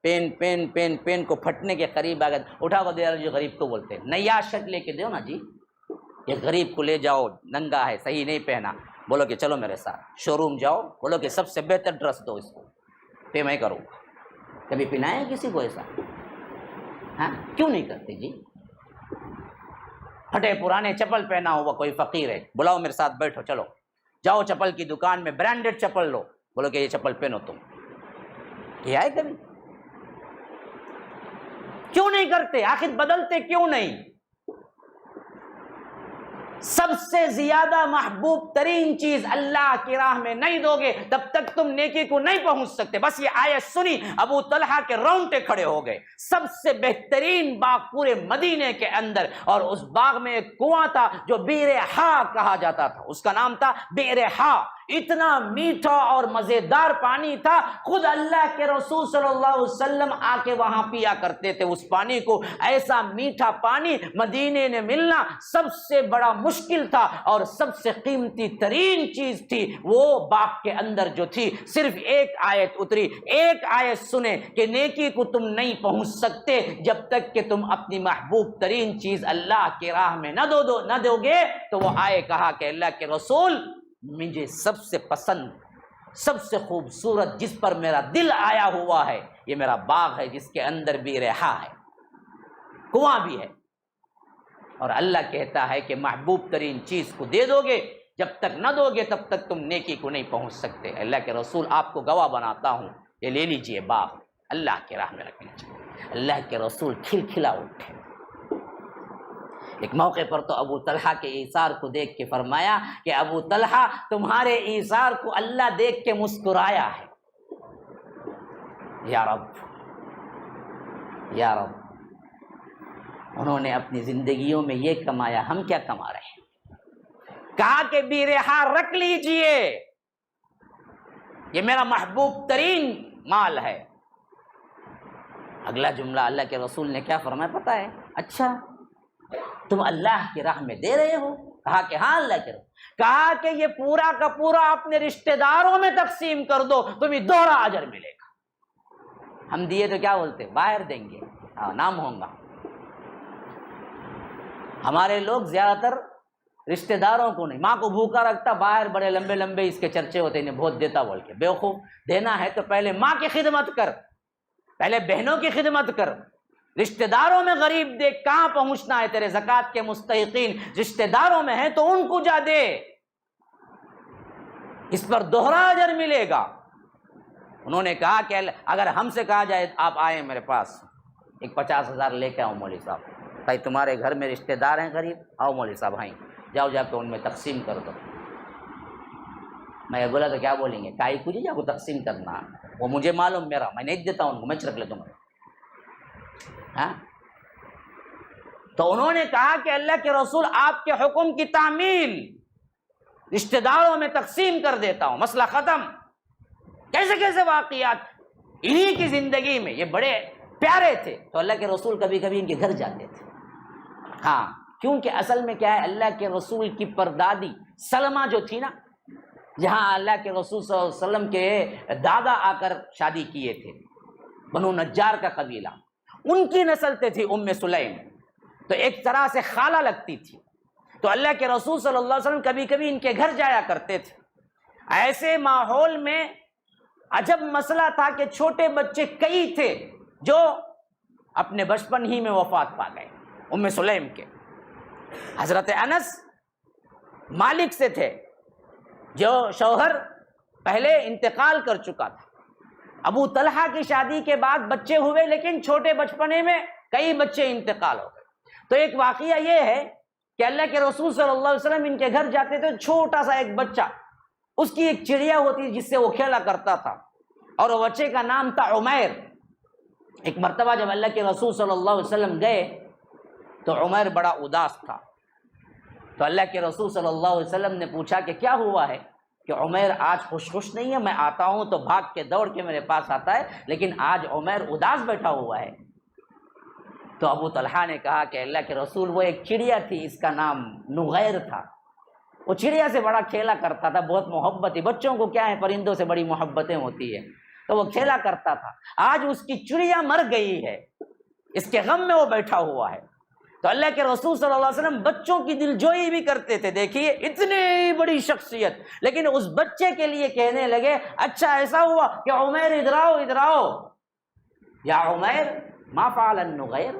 پین کو پھٹنے کے قریب اگر اٹھا کر دے رہا، جو غریب کو بولتے ہیں، نیا شرٹ لے کے دو نا جی، یہ غریب کو لے جاؤ، ننگا ہے، صحیح نہیں پہنا، بولو کہ چلو میرے ساتھ شو روم جاؤ، بولو کہ سب سے بہتر ڈریس دو اس کو، پہ میں کروں گا۔ کبھی پہنایا کسی کو ایسا؟ ہاں کیوں نہیں کرتے جی؟ پھٹے پرانے چپل پہنا ہوا کوئی فقیر ہے، بلاؤ میرے ساتھ بیٹھو، چلو جاؤ چپل کی دکان میں برانڈیڈ چپل لو، بولو کہ یہ چپل پہنو تم۔ یہ آئے کبھی؟ کیوں نہیں کرتے؟ آخر بدلتے کیوں نہیں؟ سب سے زیادہ محبوب ترین چیز اللہ کی راہ میں نہیں دو گے تب تک تم نیکی کو نہیں پہنچ سکتے۔ بس یہ آیت سنی ابو طلحہ کے رونگٹے کھڑے ہو گئے۔ سب سے بہترین باغ پورے مدینے کے اندر، اور اس باغ میں ایک کنواں تھا جو بئر ہا کہا جاتا تھا، اس کا نام تھا بئر ہا۔ اتنا میٹھا اور مزیدار پانی تھا، خود اللہ کے رسول صلی اللہ علیہ وسلم آ کے وہاں پیا کرتے تھے اس پانی کو۔ ایسا میٹھا پانی مدینے میں ملنا سب سے بڑا مشکل تھا، اور سب سے قیمتی ترین چیز تھی وہ باغ کے اندر جو تھی۔ صرف ایک آیت اتری، ایک آیت سنے کہ نیکی کو تم نہیں پہنچ سکتے جب تک کہ تم اپنی محبوب ترین چیز اللہ کی راہ میں نہ دو گے۔ تو وہ آئے کہا کہ اللہ کے رسول مجھے سب سے پسند، سب سے خوبصورت، جس پر میرا دل آیا ہوا ہے، یہ میرا باغ ہے جس کے اندر بھی رہا ہے، کنواں بھی ہے۔ اور اللہ کہتا ہے کہ محبوب ترین چیز کو دے دو گے، جب تک نہ دو گے تب تک تم نیکی کو نہیں پہنچ سکتے۔ اللہ کے رسول آپ کو گواہ بناتا ہوں، یہ لے لیجئے باغ، اللہ کی راہ میں رکھ لیجئے۔ اللہ کے رسول کھلکھلا اٹھے۔ ایک موقع پر تو ابو طلحہ کے ایثار کو دیکھ کے فرمایا کہ ابو طلحہ تمہارے ایثار کو اللہ دیکھ کے مسکرایا ہے۔ یا رب، یا رب، انہوں نے اپنی زندگیوں میں یہ کمایا، ہم کیا کما رہے ہیں؟ کہا کہ بیرہا رکھ لیجئے، یہ میرا محبوب ترین مال ہے۔ اگلا جملہ اللہ کے رسول نے کیا فرمایا پتہ ہے؟ اچھا تم اللہ کی راہ میں دے رہے ہو؟ کہا کہ ہاں اللہ کے رسول۔ کہا کہ یہ پورا کا پورا اپنے رشتہ داروں میں تقسیم کر دو، تمہیں دوہرا اجر ملے گا۔ ہم دیے تو کیا بولتے؟ باہر دیں گے، نام ہوگا۔ ہمارے لوگ زیادہ تر رشتہ داروں کو نہیں، ماں کو بھوکا رکھتا، باہر بڑے لمبے لمبے اس کے چرچے ہوتے، انہیں بہت دیتا بول کے۔ بیوقوف، دینا ہے تو پہلے ماں کی خدمت کر، پہلے بہنوں کی خدمت کر، رشتہ داروں میں غریب دیکھ کہاں پہنچنا ہے۔ تیرے زکوٰۃ کے مستحقین رشتہ داروں میں ہیں تو ان کو جا دے، اس پر دوہرا اجر ملے گا۔ انہوں نے کہا کہ اگر ہم سے کہا جائے آپ آئیں میرے پاس، ایک 50,000 لے کے آؤ مولوی صاحب، بھائی تمہارے گھر میں رشتہ دار ہیں غریب، آؤ مولوی صاحب آئیں، جاؤ جا کے ان میں تقسیم کر دو۔ میں بولا تو کیا بولیں گے؟ کائی کو جا کو تقسیم کرنا، وہ مجھے معلوم، میرا میں نہیں دیتا ان کو، میں رکھ لیتا ہوں۔ ہاں تو انہوں نے کہا کہ اللہ کے رسول آپ کے حکم کی تعمیل، رشتہ داروں میں تقسیم کر دیتا ہوں، مسئلہ ختم۔ کیسے کیسے واقعات انہی کی زندگی میں یہ بڑے پیارے تھے، تو اللہ کے رسول کبھی کبھی ان کے گھر جاتے تھے۔ ہاں کیونکہ اصل میں کیا ہے، اللہ کے رسول کی پردادی سلمہ جو تھی نا، جہاں اللہ کے رسول صلی اللہ علیہ وسلم کے دادا آ کر شادی کیے تھے، بنو نجار کا قبیلہ، ان کی نسل تھی ام سلیم، تو ایک طرح سے خالہ لگتی تھی۔ تو اللہ کے رسول صلی اللہ علیہ وسلم کبھی کبھی ان کے گھر جایا کرتے تھے۔ ایسے ماحول میں عجب مسئلہ تھا کہ چھوٹے بچے کئی تھے جو اپنے بچپن ہی میں وفات پا گئے، ام سلیم کے۔ حضرت انس مالک سے تھے، جو شوہر پہلے انتقال کر چکا تھا۔ ابو طلحہ کی شادی کے بعد بچے ہوئے، لیکن چھوٹے بچپنے میں کئی بچے انتقال ہو گئے۔ تو ایک واقعہ یہ ہے کہ اللہ کے رسول صلی اللہ علیہ وسلم ان کے گھر جاتے تھے، چھوٹا سا ایک بچہ، اس کی ایک چڑیا ہوتی جس سے وہ کھیلا کرتا تھا، اور وہ بچے کا نام تھا عمیر۔ ایک مرتبہ جب اللہ کے رسول صلی اللہ علیہ وسلم گئے تو عمیر بڑا اداس تھا، تو اللہ کے رسول صلی اللہ علیہ وسلم نے پوچھا کہ کیا ہوا ہے، کہ عمیر آج خوش نہیں ہے، میں آتا ہوں تو بھاگ کے دوڑ کے میرے پاس آتا ہے، لیکن آج عمیر اداس بیٹھا ہوا ہے۔ تو ابو طلحہ نے کہا کہ اللہ کے رسول وہ ایک چڑیا تھی، اس کا نام نغیر تھا، وہ چڑیا سے بڑا کھیلا کرتا تھا، بہت محبت، بچوں کو کیا ہے پرندوں سے بڑی محبتیں ہوتی ہیں، تو وہ کھیلا کرتا تھا، آج اس کی چڑیا مر گئی ہے، اس کے غم میں وہ بیٹھا ہوا ہے۔ تو اللہ کے رسول صلی اللہ علیہ وسلم بچوں کی دلجوئی بھی کرتے تھے. دیکھیے اتنی بڑی شخصیت، لیکن اس بچے کے لیے کہنے لگے اچھا ایسا ہوا کہ عمیر ادھر آؤ ادھر آؤ، یا عمیر ما فعل النغیر،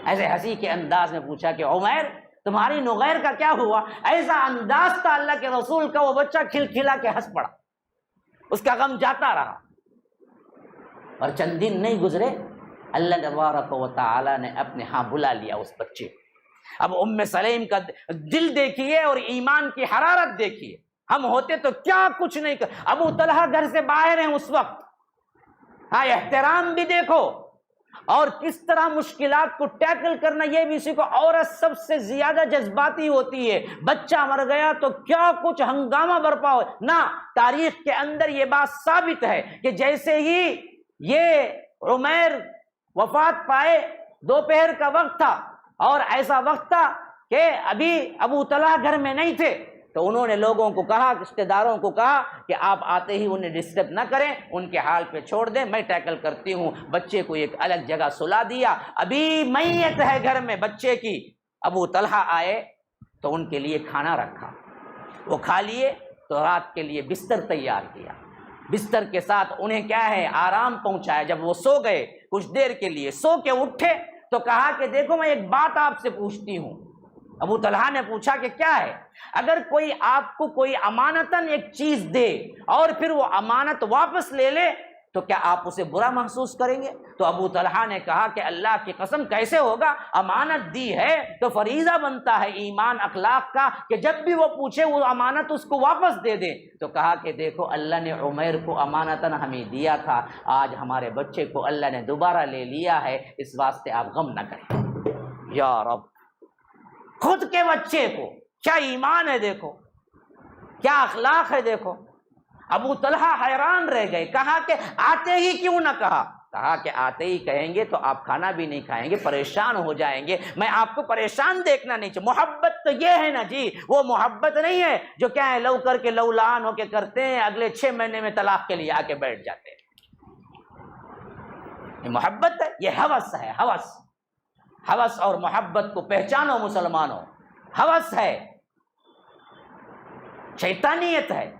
ایسے ہنسی کے انداز میں پوچھا کہ عمیر تمہاری نغیر کا کیا ہوا. ایسا انداز تھا اللہ کے رسول کا، وہ بچہ کھلکھلا کے ہنس پڑا، اس کا غم جاتا رہا. اور چند دن نہیں گزرے اللہ تبارک و تعالی نے اپنے ہاں بلا لیا اس بچے. اب ام سلیم کا دل دیکھیے اور ایمان کی حرارت دیکھیے. ہم ہوتے تو کیا کچھ نہیں کر. ابو طلحہ گھر سے باہر ہیں اس وقت، ہاں احترام بھی دیکھو اور کس طرح مشکلات کو ٹیکل کرنا یہ بھی سیکھو. عورت سب سے زیادہ جذباتی ہوتی ہے، بچہ مر گیا تو کیا کچھ ہنگامہ برپا ہو نہ. تاریخ کے اندر یہ بات ثابت ہے کہ جیسے ہی یہ عمیر وفات پائے، دوپہر کا وقت تھا اور ایسا وقت تھا کہ ابھی ابو طلحہ گھر میں نہیں تھے، تو انہوں نے لوگوں کو کہا، رشتہ داروں کو کہا کہ آپ آتے ہی انہیں ڈسٹرب نہ کریں، ان کے حال پہ چھوڑ دیں، میں ٹیکل کرتی ہوں. بچے کو ایک الگ جگہ سلا دیا، ابھی میت ہے گھر میں بچے کی. ابو طلحہ آئے تو ان کے لیے کھانا رکھا، وہ کھا لیے تو رات کے لیے بستر تیار کیا. بستر کے ساتھ انہیں کیا ہے آرام پہنچایا. جب وہ سو گئے کچھ دیر کے لیے، سو کے اٹھے تو کہا کہ دیکھو میں ایک بات آپ سے پوچھتی ہوں. ابو طلحہ نے پوچھا کہ کیا ہے؟ اگر کوئی آپ کو کوئی امانتاً ایک چیز دے اور پھر وہ امانت واپس لے لے تو کیا آپ اسے برا محسوس کریں گے؟ تو ابو طلحہ نے کہا کہ اللہ کی قسم کیسے ہوگا، امانت دی ہے تو فریضہ بنتا ہے ایمان اخلاق کا کہ جب بھی وہ پوچھے وہ امانت اس کو واپس دے دے. تو کہا کہ دیکھو اللہ نے عمیر کو امانتاً ہمیں دیا تھا، آج ہمارے بچے کو اللہ نے دوبارہ لے لیا ہے، اس واسطے آپ غم نہ کریں. یا رب، خود کے بچے کو کیا ایمان ہے دیکھو، کیا اخلاق ہے دیکھو. ابو طلحہ حیران رہ گئے، کہا کہ آتے ہی کیوں نہ کہا؟ کہا کہ آتے ہی کہیں گے تو آپ کھانا بھی نہیں کھائیں گے، پریشان ہو جائیں گے، میں آپ کو پریشان دیکھنا نہیں چاہتا. محبت تو یہ ہے نا جی، وہ محبت نہیں ہے جو کیا ہے لو کر کے لولان ہو کے کرتے ہیں، اگلے 6 مہینے میں طلاق کے لیے آ کے بیٹھ جاتے ہیں. یہ محبت ہے، یہ ہوس ہے. ہوس اور محبت کو پہچانو مسلمانوں. ہوس ہے، شیطانیت ہے.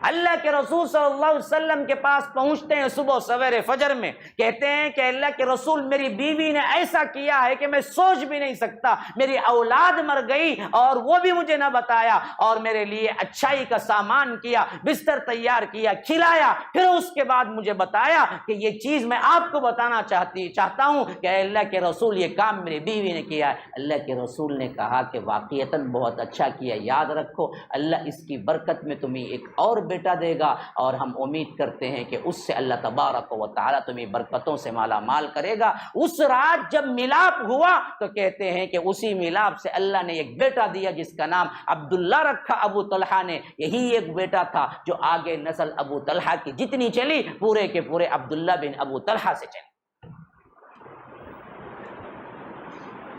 اللہ کے رسول صلی اللہ علیہ وسلم کے پاس پہنچتے ہیں صبح سویرے فجر میں، کہتے ہیں کہ اللہ کے رسول میری بیوی نے ایسا کیا ہے کہ میں سوچ بھی نہیں سکتا، میری اولاد مر گئی اور وہ بھی مجھے نہ بتایا، اور میرے لیے اچھائی کا سامان کیا، بستر تیار کیا، کھلایا، پھر اس کے بعد مجھے بتایا کہ یہ چیز میں آپ کو بتانا چاہتا ہوں کہ اے اللہ کے رسول یہ کام میری بیوی نے کیا ہے. اللہ کے رسول نے کہا کہ واقعتاً بہت اچھا کیا، یاد رکھو اللہ اس کی برکت میں تمہیں ایک اور بیٹا دے گا، اور ہم امید کرتے ہیں کہ اس سے اللہ تبارک و تعالیٰ تمہیں برکتوں سے مالا مال کرے گا. اس رات جب ملاپ ہوا تو کہتے ہیں کہ اسی ملاپ سے اللہ نے ایک بیٹا دیا جس کا نام عبداللہ رکھا. ابو طلحہ نے یہی ایک بیٹا تھا جو آگے نسل ابو طلحہ کی جتنی چلی پورے کے پورے عبداللہ بن ابو طلحہ سے چلی.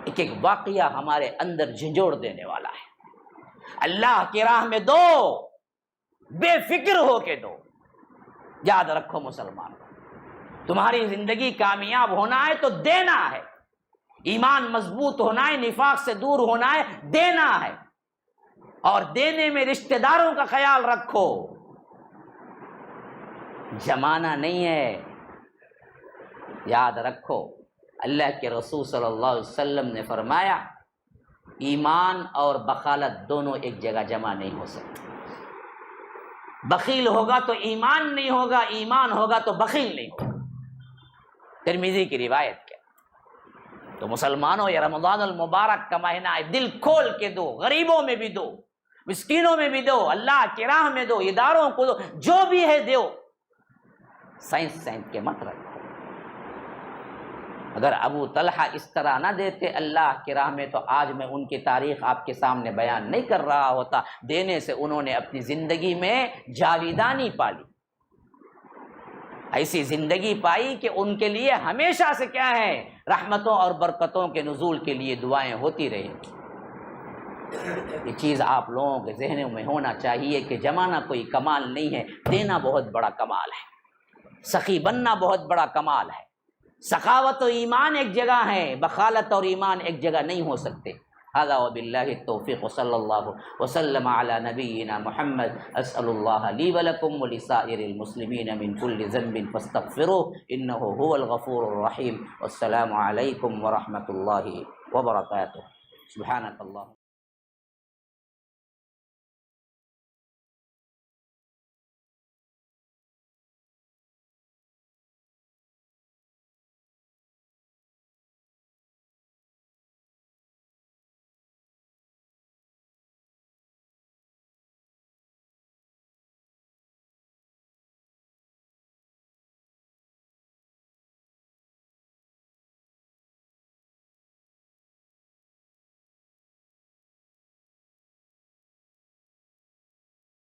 ایک ایک واقعہ ہمارے اندر جھنجھوڑ دینے والا ہے. اللہ کی راہ میں دو، بے فکر ہو کے دو. یاد رکھو مسلمان، تمہاری زندگی کامیاب ہونا ہے تو دینا ہے، ایمان مضبوط ہونا ہے، نفاق سے دور ہونا ہے، دینا ہے. اور دینے میں رشتہ داروں کا خیال رکھو، جمانا نہیں ہے. یاد رکھو اللہ کے رسول صلی اللہ علیہ وسلم نے فرمایا ایمان اور بخالت دونوں ایک جگہ جمع نہیں ہو سکتے. بخیل ہوگا تو ایمان نہیں ہوگا، ایمان ہوگا تو بخیل نہیں ہوگا. ترمذی کی روایت کیا. تو مسلمانوں یہ رمضان المبارک کا مہینہ ہے، دل کھول کے دو، غریبوں میں بھی دو، مسکینوں میں بھی دو، اللہ کی راہ میں دو، اداروں کو دو، جو بھی ہے دو. سائنس کے مت رکھو. اگر ابو طلحہ اس طرح نہ دیتے اللہ کی راہ میں تو آج میں ان کی تاریخ آپ کے سامنے بیان نہیں کر رہا ہوتا. دینے سے انہوں نے اپنی زندگی میں جاویدانی پالی، ایسی زندگی پائی کہ ان کے لیے ہمیشہ سے کیا ہے رحمتوں اور برکتوں کے نزول کے لیے دعائیں ہوتی رہیں. یہ چیز آپ لوگوں کے ذہنوں میں ہونا چاہیے کہ جمانا کوئی کمال نہیں ہے، دینا بہت بڑا کمال ہے، سخی بننا بہت بڑا کمال ہے. سخاوت و ایمان ایک جگہ ہے، بخالت اور ایمان ایک جگہ نہیں ہو سکتے۔ هذا وباللہ التوفیق وصلی اللہ وسلم علی نبینا محمد۔ اسأل اللہ لی ولکم ولسائر المسلمین من کل ذنب فاستغفروه انہ هو الغفور الرحیم۔ والسلام علیکم ورحمۃ اللہ وبرکاتہ۔ سبحانک اللہ